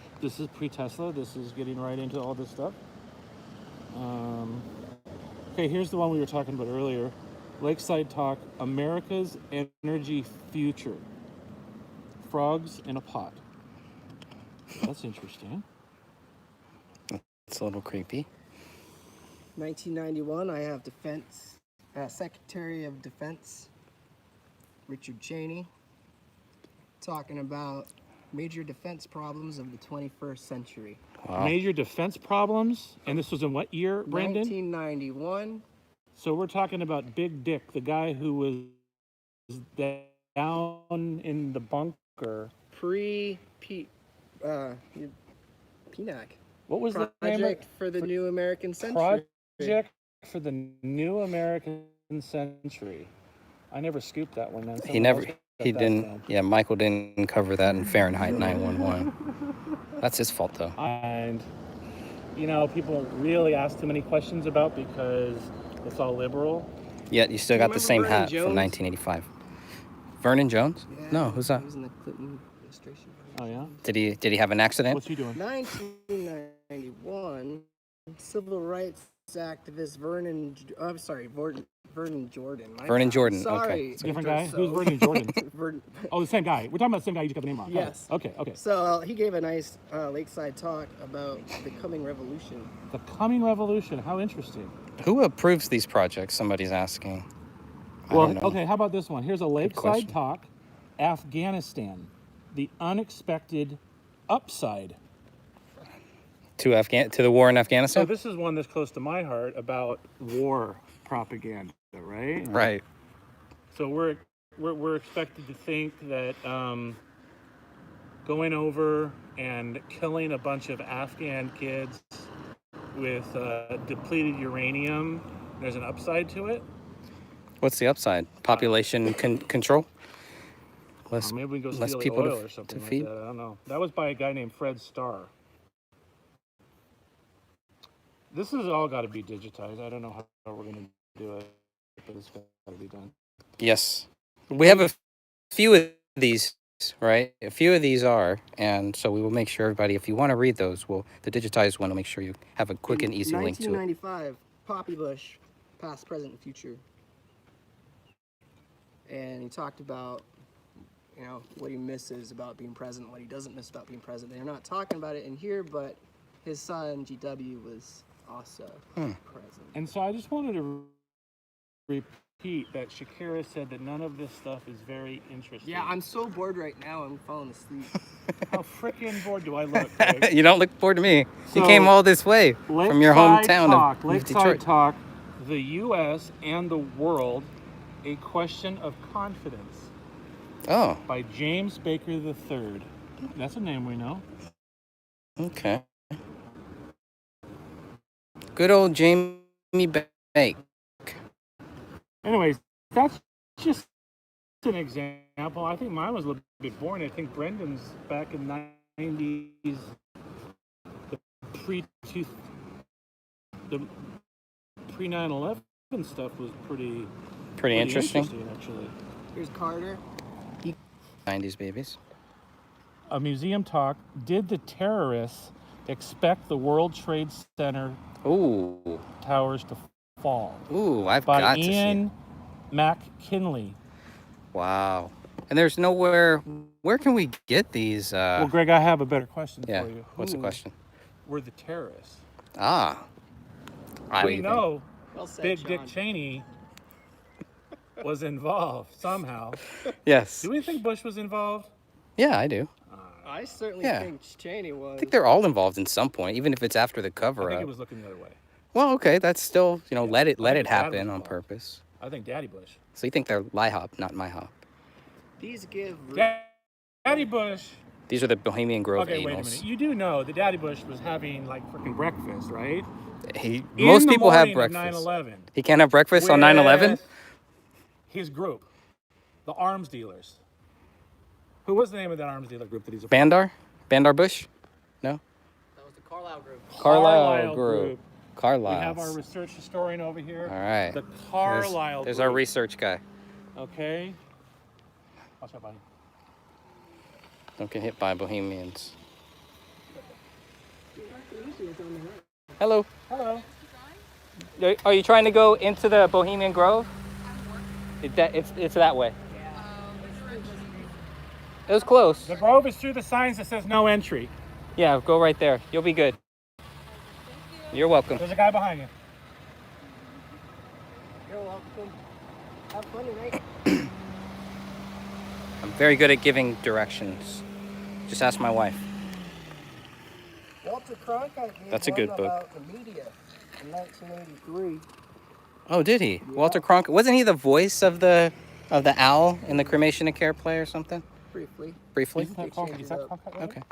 pre-Tesla. This is getting right into all this stuff. Okay, here's the one we were talking about earlier. Lakeside Talk, America's Energy Future. Frogs in a pot. That's interesting. It's a little creepy. 1991, I have Secretary of Defense Richard Cheney talking about major defense problems of the 21st century. Wow. Major defense problems, and this was in what year, Brendan? 1991. So we're talking about Big Dick, the guy who was down in the bunker. PNAC. What was the name of Project for the New American Century. Project for the New American Century. I never scooped that one, man. He didn't. Yeah, Michael didn't cover that in Fahrenheit 911. That's his fault, though. And, people really ask too many questions about because it's all liberal. Yet you still got the same Vernon hat Jones? from 1985. Vernon Jones? Yeah, No, who's that? He was in the Clinton administration. Oh, yeah? Did he have an accident? What's he doing? 1991, civil rights activist Vernon Jordan. Vernon Jordan, Sorry. okay. Different guy? Who's Vernon Jordan? Oh, the same guy. We're talking about the same guy. You just got the name wrong. Yes. Oh, okay. So he gave a nice lakeside talk about the coming revolution. The coming revolution. How interesting. Who approves these projects? Somebody's asking. I Well, don't know. okay, how about this one? Here's a lakeside question. talk. Afghanistan. The unexpected upside. To the war in So Afghanistan? this is one that's close to my heart about war propaganda, right? Right. So we're expected to think that going over and killing a bunch of Afghan kids with depleted uranium, there's an upside to it. What's the upside? Population control? Less, Maybe we can go less steal the people oil or something to like feed? that. I don't know. That was by a guy named Fred Starr. This has all got to be digitized. I don't know how we're going to do it, but it's got to be done. Yes. We have a few of these, right? A few of these are, and so we will make sure everybody, if you want to read those, the digitized one will make sure you have a quick and easy link to it. 1995, Poppy Bush, past, present, and future. And he talked about, what he misses about being president, what he doesn't miss about being president. They're not talking about it in here, but his son, GW, was also present. And so I just wanted to repeat that Shakira said that none of this stuff is very interesting. Yeah, I'm so bored right now, I'm falling asleep. How freaking bored do I look, Greg? You don't look bored to me. So, you came all this way from your hometown of Lakeside Detroit. Talk, the U.S. and the world, a question of confidence. Oh, By James Baker III. That's a name we know. okay. Good old Jamie Bake. Anyways, that's just an example. I think mine was a little bit boring. I think Brendan's back in the 90s, the pre-9/11 stuff was pretty Interesting. actually. Here's Carter. 90s babies. A museum talk. Did the terrorists expect the World Trade Center Ooh, towers to fall? I've By got to see it. Ian McKinley. Wow. And there's nowhere. Where can we get these? Well, Greg, I have a better question Yeah. for you. What's the Who question? were the terrorists? Ah. We know Well said, Big Dick Sean. Cheney was involved somehow. Yes. Do we think Bush was involved? Yeah, I do. I certainly Yeah. think Cheney was. I think they're all involved in some point, even if it's after the I cover think up. it was looking the other way. Well, okay, that's still, Yeah. let I it think his dad was happen on involved. purpose. I think Daddy Bush. So you think they're LIHOP, not MyHop. These give. Daddy Bush. These are the Bohemian Grove Okay, wait a minute. anals. You do know that Daddy Bush was having like freaking breakfast, right? Most In the people have morning of breakfast. 9/11. He can't have breakfast on 9/11? with His group, the arms dealers. Who was the name of that arms dealer group that he's a part of? Bandar? Bandar Bush? No? That was the Carlisle group. Carlisle Group. We Carlisle. have our research historian over here. All right. The Carlisle There's Group. our research guy. Okay. Watch out, buddy. Don't get hit by Bohemians. Hello. Hello. Are you trying to go into the Bohemian Grove? It's that way. It was close. The Grove is through the signs that says no entry. Yeah, go right there. You'll be good. You're welcome. There's a guy behind you. You're welcome. Have fun tonight. I'm very good at giving directions. Just ask my wife. Walter Cronkite gave That's a good one book. about the media in 1983. Oh, did he? Walter Cronkite. Wasn't he the voice of the owl in the Cremation and Care play or something? Briefly. Briefly? Isn't that Cronkite? Is that Cronkite? Really? Okay.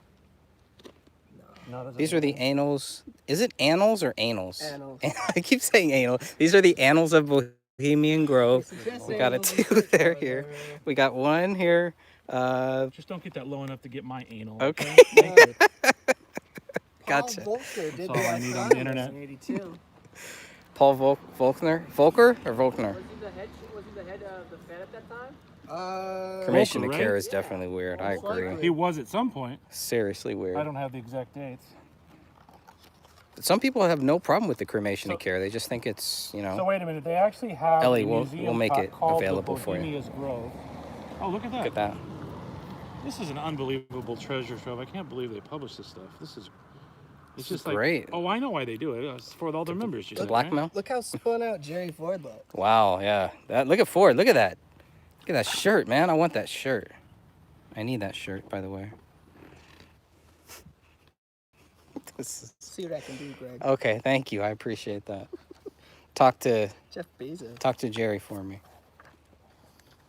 No, that's These are the annals. Is it annals or annals? Annals. I keep saying anal. These are the annals of Bohemian Grove. Just We got a annals, two research there for here. there. We got one here. Just don't get that low enough to get my anal. Okay. Thank you. Gotcha. Paul Volcker did That's all I that need on song the in internet. 1982. Paul Volker or Volkner? Was he the head of the Fed at that time? Cremation and Volker, Care right? is definitely weird. I Most agree. likely. He was at some point. Seriously I weird. don't have the exact dates. Some people have no problem with the Cremation and So- Care. They just think it's, So wait a minute. They actually have Ellie, a we'll museum make it called available the for you. Bohemia's Grove. Oh, look at that. look at that. This is an unbelievable treasure trove. I can't believe they publish this stuff. It's This is just like, great. oh, I know why they do it. It's for all their members. You The said, blackmail? Look how spun out Jerry Ford looked. Wow, yeah. Look at Ford. Look at that. Look at that shirt, man. I want that shirt. I need that shirt, by the way. See what I can do, Greg. Okay, thank you. I appreciate that. Talk to Jeff Bezos. Jerry for me.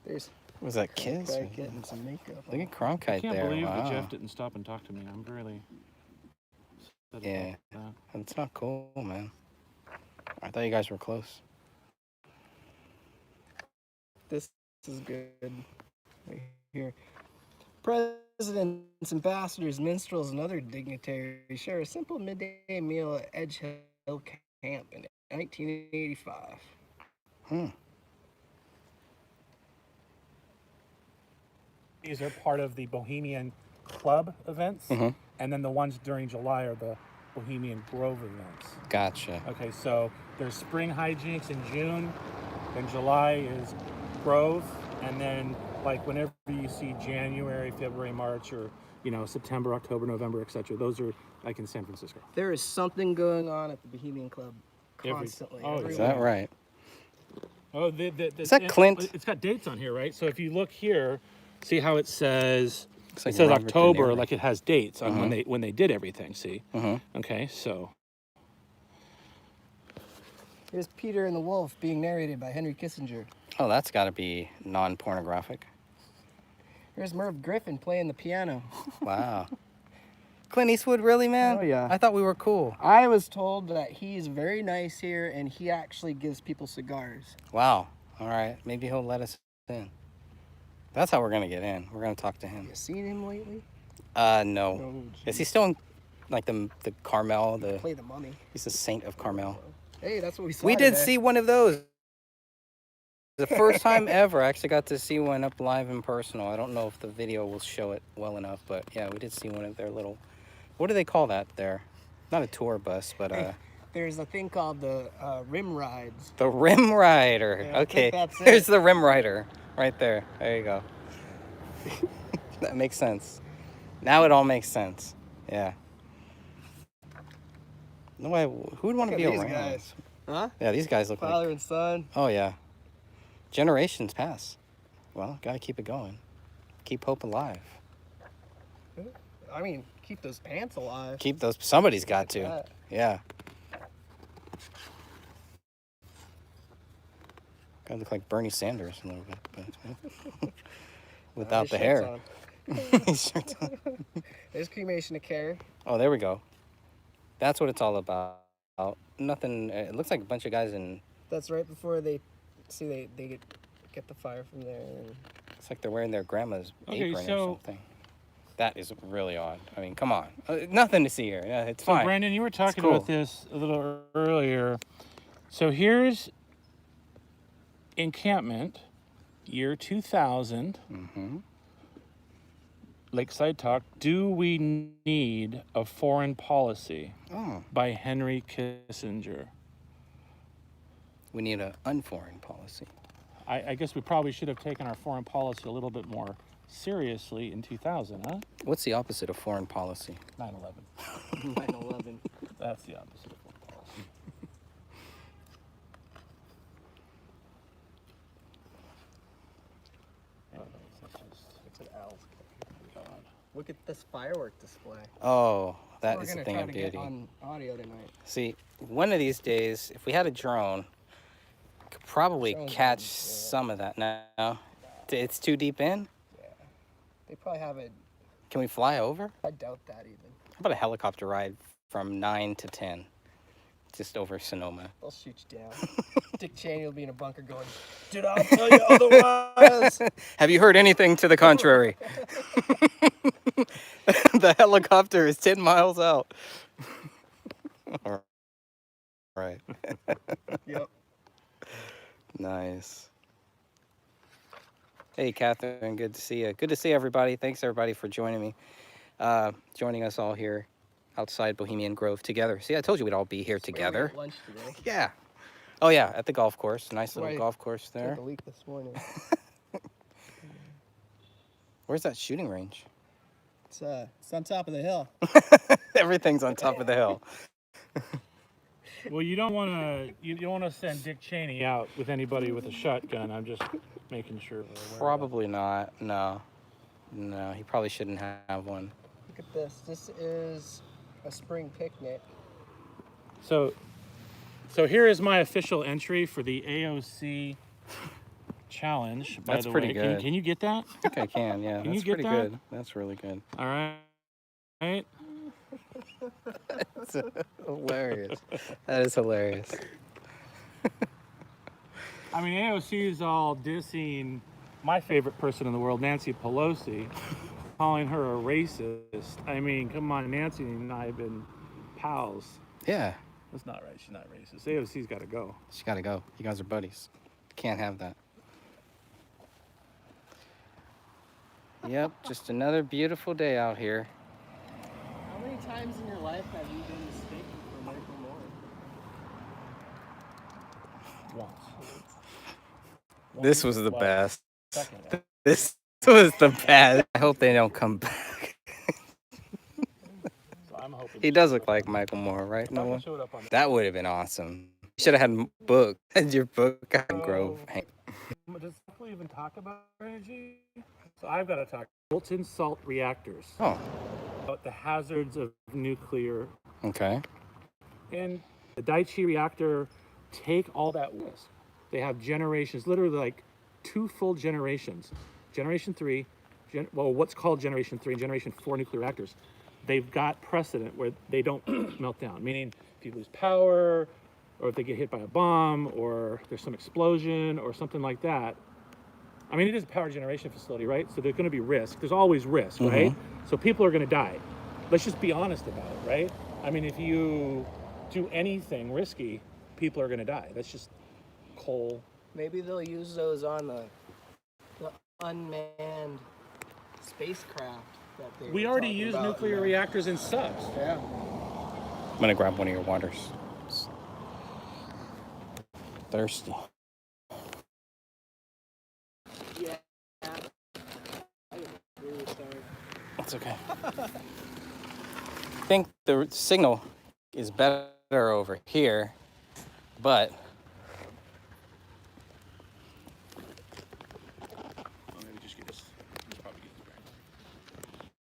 There's Was that Kiss? Greg getting some makeup. Look at I Cronkite can't there. believe Wow. that Jeff didn't stop and talk to me. I'm really upset Yeah. about that. That's not cool, man. I thought you guys were close. This is good. Right here. Presidents, ambassadors, minstrels, and other dignitaries share a simple midday meal at Edge Hill Camp in 1985. These are part of the Bohemian Club events, Mhm. and then the ones during July are the Bohemian Grove events. Gotcha. Okay, so there's spring hijinks in June, then July is Grove, and then like whenever you see January, February, March, or September, October, November, etc. Those are like in San Francisco. There is something going on at the Bohemian Club constantly. oh, Is Yeah. that right? Oh, Is that Clint? It's got dates on here, right? So if you look here, see how it says Looks like it says Robert De October, Niro. like it has dates on Mhm. when they did everything. See? Mhm. Okay, so Here's Peter and the Wolf being narrated by Henry Kissinger. Oh, that's got to be non-pornographic. Here's Merv Griffin playing the piano. Wow. Clint Eastwood, really, man? Oh, yeah. I thought we were cool. I was told that he's very nice here and he actually gives people cigars. Wow. All right. Maybe he'll let us in. That's how we're going to get in. We're going to talk to him. You seen him lately? No. Oh, Is he still in, like, the Carmel? Play the mummy. He's the saint of Carmel. Hey, that's what we saw. We did today. see one of those. The first time ever, I actually got to see one up live and personal. I don't know if the video will show it well enough, but yeah, we did see one of their little, what do they call that there? Not a tour bus, but There's a thing called the rim rides. the Rim Rider. Yeah, I think Okay, that's it. there's the Rim Rider right there. There you go. That makes sense. Now it all makes sense. Yeah. No way. Who would want to Look be at these around? guys. Huh? Yeah, these guys look Father like. and son. Oh yeah, generations pass. Well, gotta keep it going. Keep hope alive. I mean, keep those pants alive. Keep those. Somebody's got to. that. Yeah. Gotta look like Bernie Sanders a little bit, but without His the shirt's hair. on. His shirt's on. There's cremation to care. Oh, there we go. That's what it's all about. Nothing. It looks like a bunch of guys in. That's right before they get the fire from there. And It's like they're wearing their grandma's Okay, apron or so- something. That is really odd. I mean, come on. Nothing to see here. Yeah, it's So fine. Brandon, you were talking cool. about this a little earlier. So here's encampment, year 2000. Mm-hmm. Lakeside Talk. Do we need a foreign policy? Oh, By Henry Kissinger. we need an unforeign policy. I guess we probably should have taken our foreign policy a little bit more seriously in 2000, huh? What's the opposite of foreign policy? 9/11. 9/11. That's the opposite of foreign policy. It's an L. Look at this firework display. Oh, that We're is a gonna thing try of to get beauty. on audio tonight. See, one of these days, if we had a drone, could probably Drones catch are- yeah. some of that now. It's too deep in? They probably have it. Can we fly over? I doubt that even. How about a helicopter ride from 9 to 10? Just over Sonoma. They'll shoot you down. Dick Cheney will be in a bunker going, "Did I tell you otherwise?" Have you heard anything to the contrary? The helicopter is 10 miles out. All right. Yep. Nice. Hey, Catherine, good to see you. Good to see everybody. Thanks, everybody, for joining me. Joining us all here outside Bohemian Grove together. See, I told you we'd all be here Swear we together. ate lunch today. Yeah. Oh, yeah, at the golf course. Nice little Right. golf course Took there. a leak this morning. Where's that shooting range? It's on top of the hill. Everything's on top of the hill. Well, you don't want to send Dick Cheney out with anybody with a shotgun. I'm just making sure. we're aware of that. Probably not. No. No, he probably shouldn't have one. Look at this. This is a spring picnic. So here is my official entry for the AOC challenge. By That's the pretty way, good. Can you get that? I think I can, yeah. Can you That's get pretty that? good. That's really good. All right. That's hilarious. That is hilarious. I mean, AOC is all dissing my favorite person in the world, Nancy Pelosi, calling her a racist. I mean, come on, Nancy and I have been pals. Yeah, That's not right. She's not racist. AOC's got to go. she gotta go. You guys are buddies. Can't have that. Yep, just another beautiful day out here. How many times in your life have you been mistaken for Michael Moore? Once. This was the Well, best. second. This was the best. I hope they don't come back. So I'm hoping He does look like Michael Moore, right? No No one one? showed up on That would have been awesome. You should have had book. Had your book on Grove. Hank. Does people even talk about energy? So I've got to talk molten salt reactors. Oh, About the hazards of nuclear. okay. And the Daiichi reactor, take all that risk. They have generations, literally like 2 full generations. Generation 3, what's called Generation 3 and Generation 4 nuclear reactors. They've got precedent where they don't melt down, meaning if you lose power, or if they get hit by a bomb, or there's some explosion, or something like that. I mean, it is a power generation facility, right? So there's going to be risk. There's always risk, right? So people are going to die. Let's just be honest about it, right? I mean, if you do anything risky, people are going to die. That's just coal. Maybe they'll use those on the unmanned spacecraft that they We were already talking use about. nuclear reactors in subs. Yeah. I'm gonna grab one of your waters. Thirsty. Yeah. I really sorry. That's okay. I think the signal is better over here. But Maybe just get this. Probably get this back.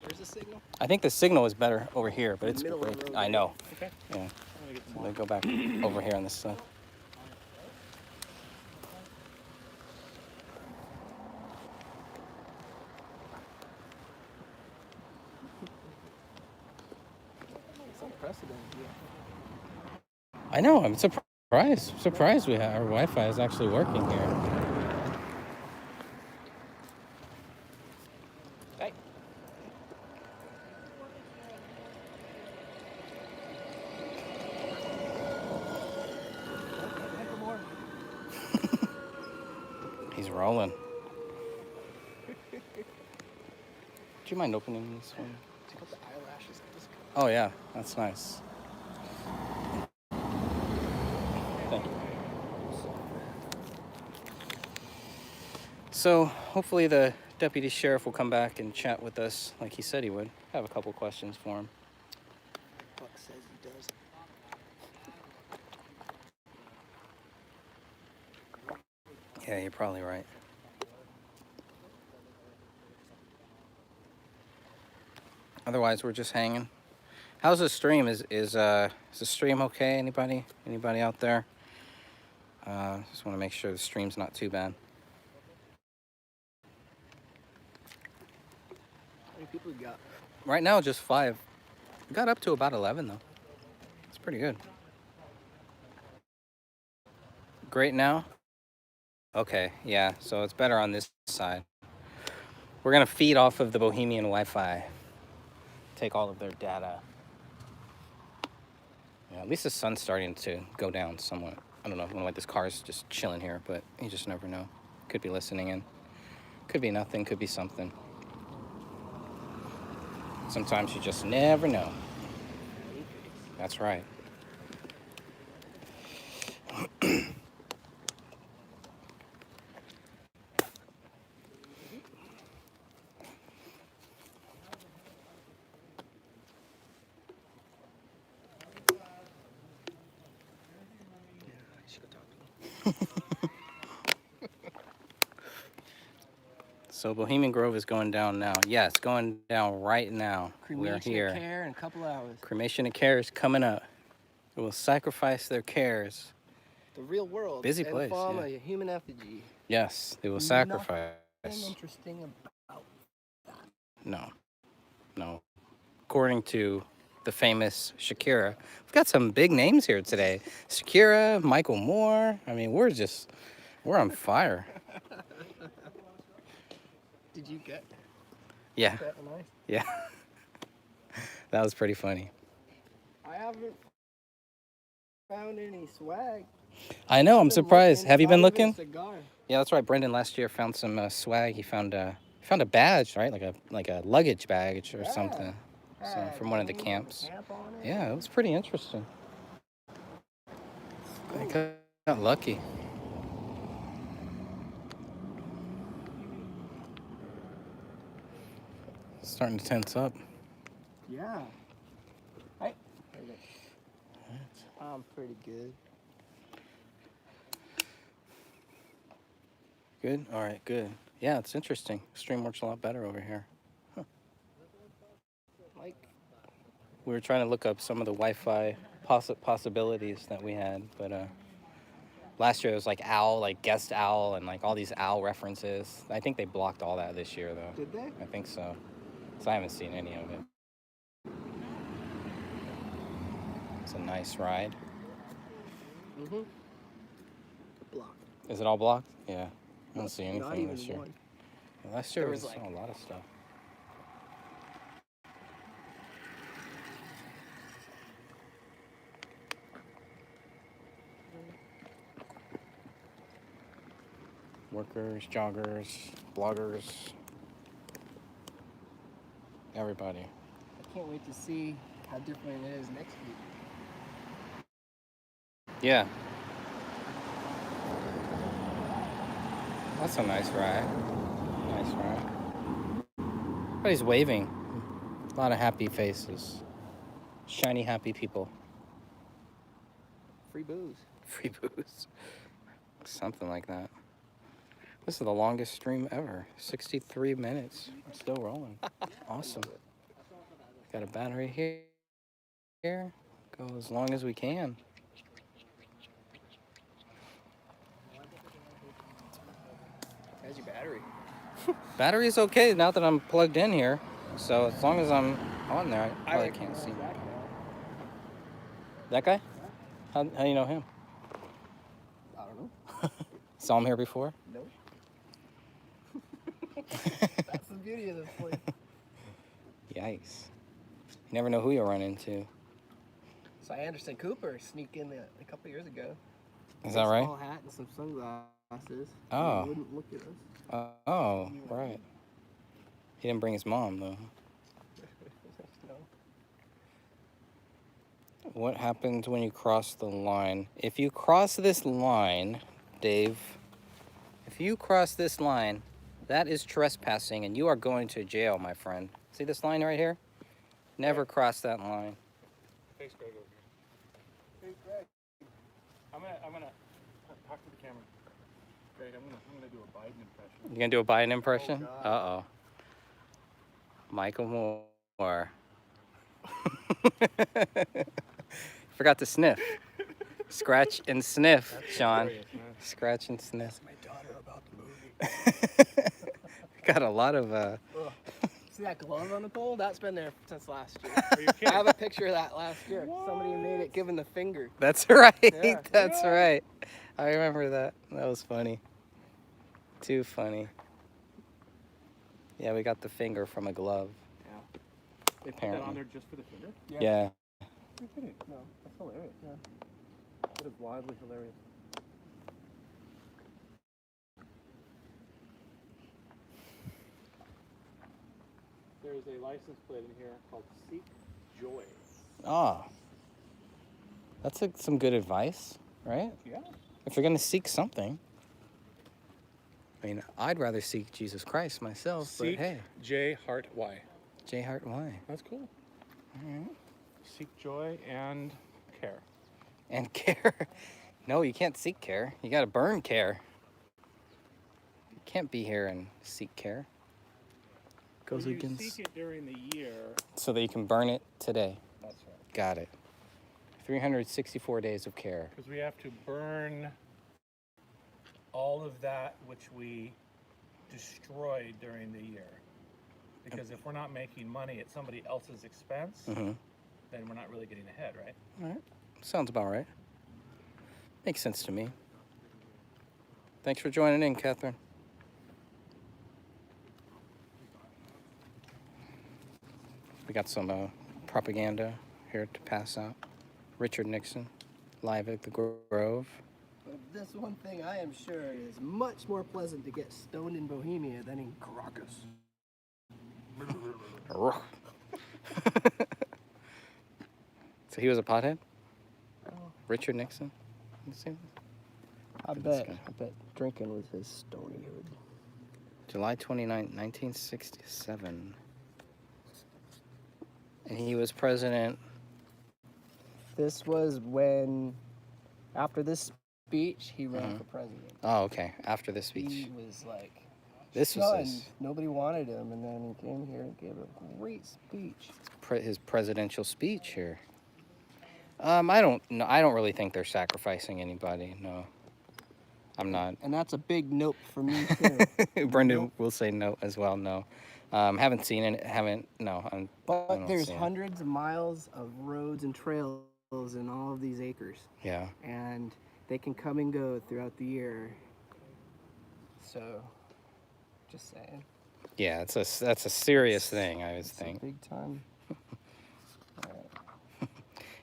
Where's the signal? I think the signal is better over here, but In the it's middle of the road, I right? know. Okay. Yeah. I'm gonna get some So more. they go back over here on this side. It's unprecedented. I know. I'm surprised. Surprised we have our Wi-Fi is actually working here. Hey. He's rolling. Do you mind opening this one? Check out the eyelashes. Oh yeah, that's nice. Thank you. So hopefully the deputy sheriff will come back and chat with us like he said he would. I have a couple questions for him. Buck says he does. Yeah, you're probably right. Otherwise, we're just hanging. How's the stream? Is the stream okay? Anybody out there? Just want to make sure the stream's not too bad. How many people we got? Right now, just 5. We got up to about 11 though. It's pretty good. Great now? Okay, yeah. So it's better on this side. We're gonna feed off of the Bohemian Wi-Fi. Take all of their data. Yeah, at least the sun's starting to go down somewhat. I don't know why this car's just chilling here, but you just never know. Could be listening in. Could be nothing, could be something. Sometimes you just never know. That's right. So Bohemian Grove is going down now. Yeah, it's going down right now. We're Cremation here. of care in a couple hours. Cremation of care is coming up. They will sacrifice their cares. The real world. Busy and place, form yeah. a human effigy. Yes, they will Nothing sacrifice. interesting about No. According to the famous Shakira, we've got some big names here today. Shakira, Michael Moore. I mean, we're on fire. Did you get Yeah, that nice? yeah. That was pretty funny. I haven't found any swag. I know, I'm surprised. Have you been Not even a looking? cigar. Yeah, that's right. Brendan last year found some swag. He found a badge, right? Like a luggage badge or Yeah. something. So Yeah, from one of the name camps. camp on it. Yeah, it was pretty interesting. I got lucky. Starting to tense up. Yeah. Hey. I'm pretty good. Good? All right, good. Yeah, it's interesting. Stream works a lot better over here. Like, We were trying to look up some of the Wi-Fi possibilities that we had, but last year it was like owl, like guest owl, and like all these owl references. I think they blocked all that this year, though. did they? I think so. So I haven't seen any of it. It's a nice ride. Mm-hmm. Block. Is it all blocked? Yeah. I don't see Not anything even this year. one. Yeah, last year There we was, saw like- a lot of stuff. Workers, joggers, bloggers, everybody. I can't wait to see how different it is next week. Yeah. That's a nice ride. Nice ride. Everybody's waving. A lot of happy faces. Shiny, happy people. Free booze. Free booze. Something like that. This is the longest stream ever. 63 minutes. It's still rolling. Awesome. Got a battery here. Go as long as we can. How's your battery? Battery's okay now that I'm plugged in here. So as long as I'm on there, I probably can't see. That guy? How do you know him? I don't know. Saw him here before? Nope. That's the beauty of this place. Yikes. You never know who you'll run into. So Anderson Cooper sneaked in a couple years ago. Is that right? Small hat and some sunglasses. Oh. He wouldn't look at us. Oh, right. He didn't bring his mom, though. No. What happens when you cross the line? If you cross this line, Dave, if you cross this line, that is trespassing and you are going to jail, my friend. See this line right here? Never cross that line. Face Greg over here. Hey, Greg. I'm gonna talk to the camera. Greg, I'm gonna do a Biden impression. You gonna do a Biden impression? God. Uh-oh. Michael Moore. Forgot to sniff. Scratch and sniff, Sean. Hilarious, man. Scratch and sniff. My daughter about the movie. Got a lot of See that glove on the pole? That's been there since last year. Are you I kidding? have a picture of that last year. Somebody made it giving the finger. That's right. Yeah. That's right. I remember that. That was funny. Too funny. Yeah, we got the finger from a glove. They put that on Apparently. there just for the finger? Yeah. You're kidding. No, that's hilarious. Yeah. That is wildly hilarious. There is a license plate in here called Seek Joy. Ah. That's some good advice, right? Yeah. If you're going to seek something. I mean, I'd rather seek Jesus Christ myself, Seek but hey, J Heart Y. J Hart Y. That's cool. All right. Seek joy and care. And care. No, you can't seek care. You got to burn care. You can't be here and seek care. Goes When you against. seek it during the year. So that you can burn it today. That's right. Got it. 364 days of care. Because we have to burn all of that which we destroyed during the year. Because if we're not making money at somebody else's expense, Mm-hmm. then we're not really getting ahead, right? All right. Sounds about right. Makes sense to me. Thanks for joining in, Catherine. We got some propaganda here to pass out. Richard Nixon, live at the Grove. But this one thing I am sure is much more pleasant to get stoned in Bohemia than in Caracas. So he was a pothead? Oh. Richard Nixon? You see? I Look at this bet. guy. I bet drinking was his stonyhood. July 29th, 1967. And he was president. This was when, after this speech, he ran Mhm. for president. Oh, okay. After the speech. He was like, This was stunned. his, Nobody wanted him, and then he came here and gave a great speech. his presidential speech here. I don't know. I don't really think they're sacrificing anybody. No, I'm not. And that's a big note for me too. Brendan will say no as well. No, haven't seen it. Haven't. No. I But don't there's see it. hundreds of miles of roads and trails in all of these acres, Yeah. and they can come and go throughout the year. So, just saying. Yeah. That's a serious thing. I would It's a think. big time.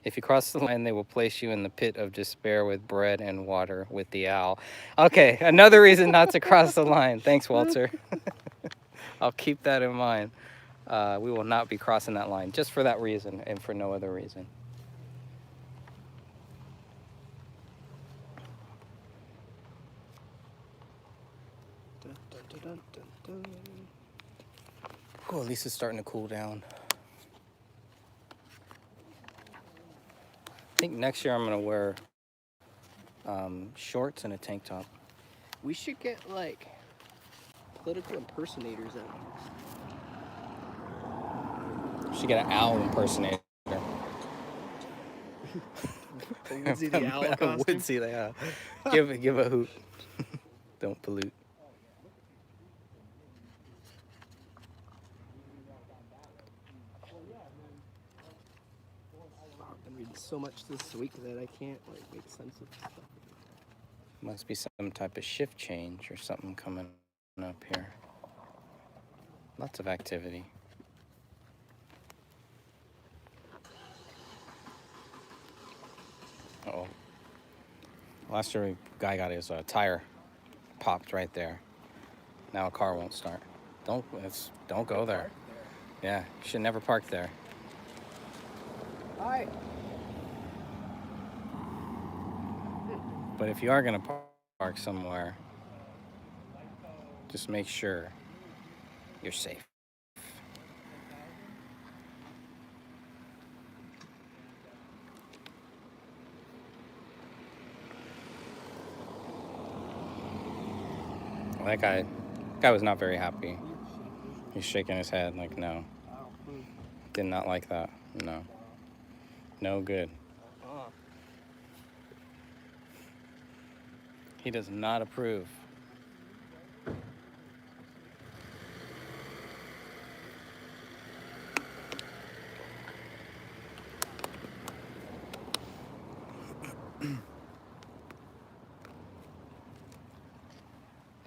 If you cross the line, they will place you in the pit of despair with bread and water with the owl. Okay, another reason not to cross the line. Thanks, Walter. I'll keep that in mind. We will not be crossing that line just for that reason and for no other reason. Dun, dun, dun, dun, dun, dun. Oh, at least it's starting to cool down. I think next year I'm gonna wear shorts and a tank top. We should get like political impersonators out. Should get an owl impersonator. The Woodsy the Owl A costume. Woodsy the Owl. Give a hoot. Don't pollute. I've been reading so much this week that I can't like make sense of stuff. Must be some type of shift change or something coming up here. Lots of activity. Uh-oh. Last year, a guy got his tire popped right there. Now a car won't start. Don't go there. Yeah, you should never park there. Hi. But if you are gonna park somewhere, just make sure you're safe. Well, that guy was not very happy. He's shaking his head like, no. Did not like that. No. No good. He does not approve.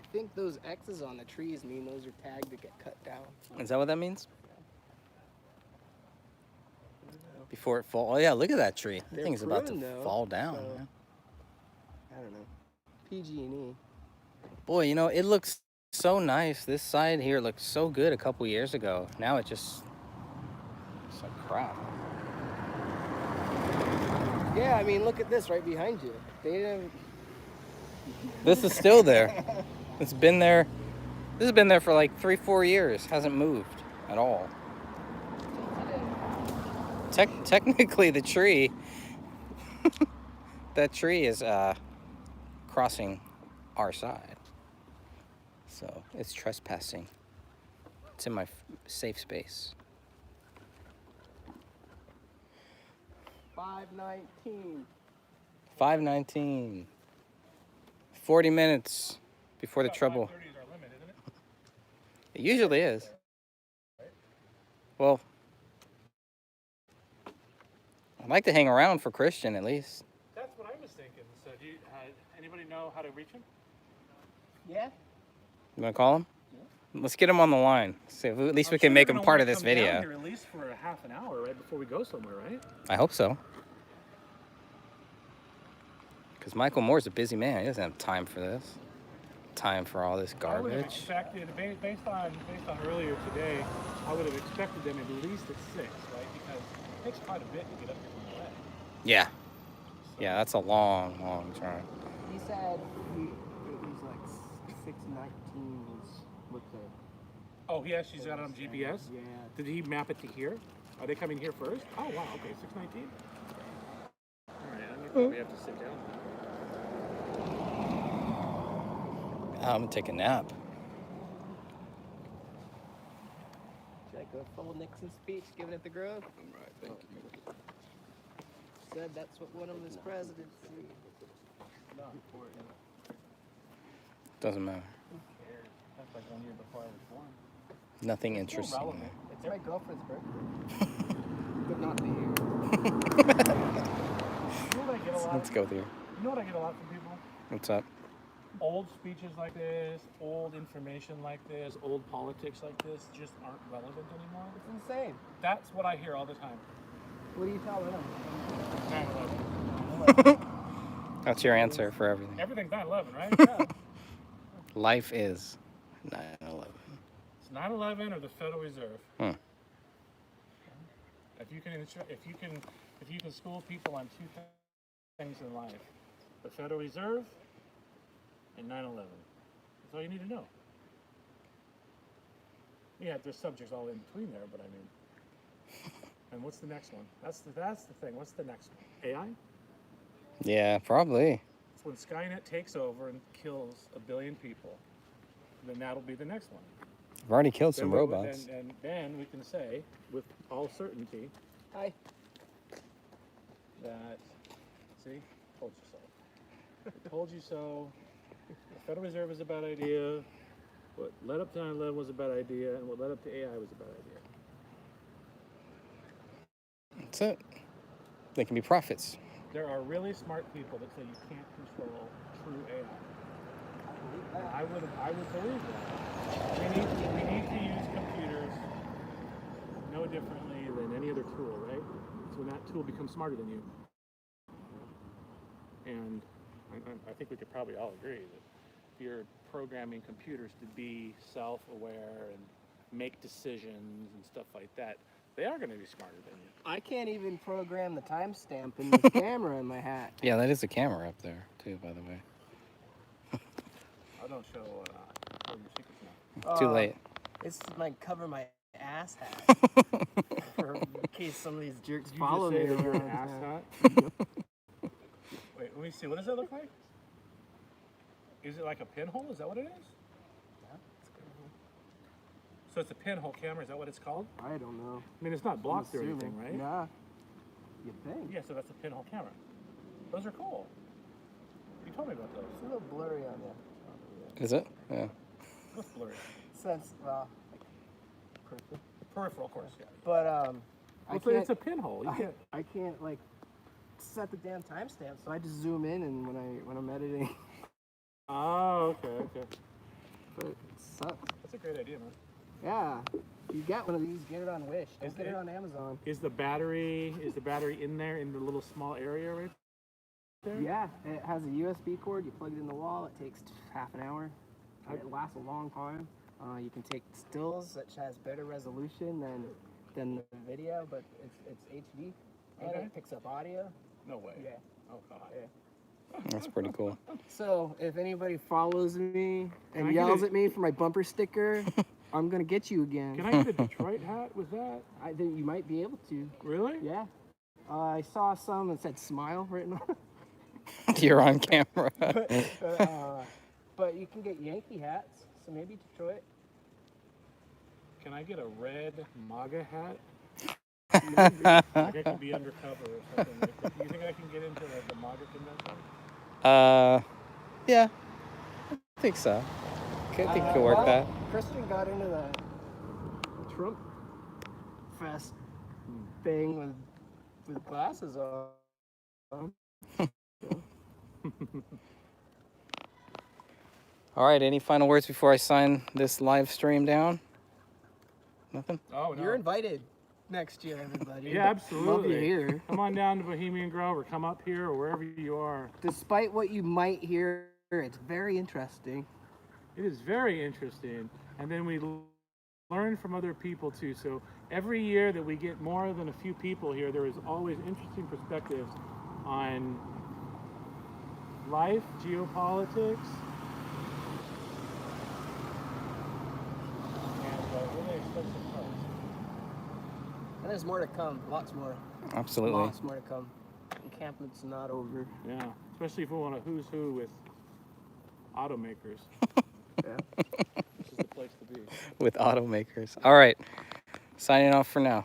I think those X's on the trees mean those are tagged to get cut down. Is that what that means? Before it falls. Oh yeah, look at that tree. That They're thing's about to pruned, though, fall down. so- Man. I don't know. PG&E. Boy, you know, it looks so nice. This side here looked so good a couple years ago. Now it's like crap. Yeah, I mean, look at this right behind you. They didn't. This is still there. It's been there. This has been there for like 3-4 years. Hasn't moved at all. Technically, the tree. That tree is crossing our side. So it's trespassing. It's in my safe space. 519. 5:19. 40 minutes before the trouble. 5:30 is our limit, isn't it? It usually is. Well, I'd like to hang around for Christian at least. That's what I was thinking. So do you, anybody know how to reach him? Yeah? You want to call him? Let's get him on the line. See if at least we can make him part of this video. Here at least for a half an hour, right before we go somewhere, right? I hope so. Because Michael Moore's a busy man. He doesn't have time for this. Time for all this I would have garbage. expected, based on earlier today, I would have expected them at least at 6, right? Because it takes quite a bit to get up here from the way. Yeah. Yeah, that's a long, long drive. He said it was like 619 was what the. Oh, he actually got it on GPS? Yeah. Did he map it to here? Are they coming here first? Oh, wow, okay, 619. All right, I'm gonna probably have to sit down. I'm going to take a nap. Should I go full Nixon speech given at the Grove? Right, thank you. Said that's what one of his presidents. Doesn't matter. That's like 1 year before I was born. Nothing interesting. relevant. It's my girlfriend's birthday. But not the year. You know what I get a lot? Let's go there. You know what I get a lot from people? What's up? Old speeches like this, old information like this, old politics like this just aren't relevant anymore. It's insane. That's what I hear all the time. What are you telling him? 9/11. That's your answer for everything. Everything's 9/11, right? Yeah. Life is 9/11. It's 9/11 or the Federal Reserve. Hmm. If you can school people on two things in life, the Federal Reserve and 9/11. That's all you need to know. Yeah, there's subjects all in between there, but I mean, and what's the next one? That's the thing. What's the next one? AI? Yeah, probably. So when Skynet takes over and kills 1 billion people, then that'll be the next one. I've already killed Then some we- robots. And then we can say, with all certainty, Hi. that, see, told you so. Told you so. The Federal Reserve is a bad idea. What led up to 9/11 was a bad idea, and what led up to AI was a bad idea. That's it. They can be prophets. There are really smart people that say you can't control true AI. And I would believe that. We need to use computers no differently than any other tool, right? So when that tool becomes smarter than you. And I think we could probably all agree that if you're programming computers to be self-aware and make decisions and stuff like that, they are going to be smarter than you. I can't even program the timestamp in the camera in my hat. Yeah, that is a camera up there, too, by the way. I don't show your secrets now. Too late. It's to like cover my ass hat. For in case some of these jerks follow me Did you just say that you're an around. asshat? Wait, let me see. What does that look like? Is it like a pinhole? Is that what it is? So it's a pinhole camera. Is that what it's called? I don't know. I mean, it's not blocked or I'm anything, assuming. right? Yeah. You think? Yeah, so that's a pinhole camera. Those are cool. You told me about those. It's a little blurry on you. Is it? Yeah. What's blurry? Since, well, like, peripheral. Peripheral, of course. Yeah. But, I Well, can't, it's a pinhole. You can't. I can't, like, set the damn timestamp, so I just zoom in and when I'm editing. Oh, okay. But it sucks. That's a great idea, man. Yeah. If you get one of these, get it on Wish. Don't Is get it it- on Amazon. Is the battery in there in the little small area right there? Yeah, it has a USB cord. You plug it in the wall. It takes half an hour. It lasts a long time. You can take stills, which has better resolution than the video, but it's HD, and Okay. it picks up audio. No way. Yeah. Oh God. Yeah. That's pretty cool. So if anybody follows me Can I and get yells a- at me for my bumper sticker, I'm gonna get you again. Can I get a Detroit hat with that? I think you might be able to. Really? Yeah. I saw some that said "smile" written on it. You're on camera. But you can get Yankee hats, so maybe Detroit. Can I get a red MAGA hat? Like I could be undercover or something. Like that. Do you think I can get into the MAGA convention? Yeah. I think so. I think it could work Well, that. Christian got into the Trump Fest thing with glasses on. All right, any final words before I sign this live stream down? Nothing? Oh no. You're invited next year, everybody. Yeah, absolutely. Love you here. Come on down to Bohemian Grove or come up here or wherever you are. Despite what you might hear, it's very interesting. It is very interesting. And then we learn from other people too. So every year that we get more than a few people here, there is always interesting perspectives on life, geopolitics, and really expensive cars. And there's more to come. Lots more. Absolutely. Lots more to come. Encampment's not over. Yeah, especially if we want a who's who with automakers. Yeah. This is the place to be. With automakers. All right. Signing off for now.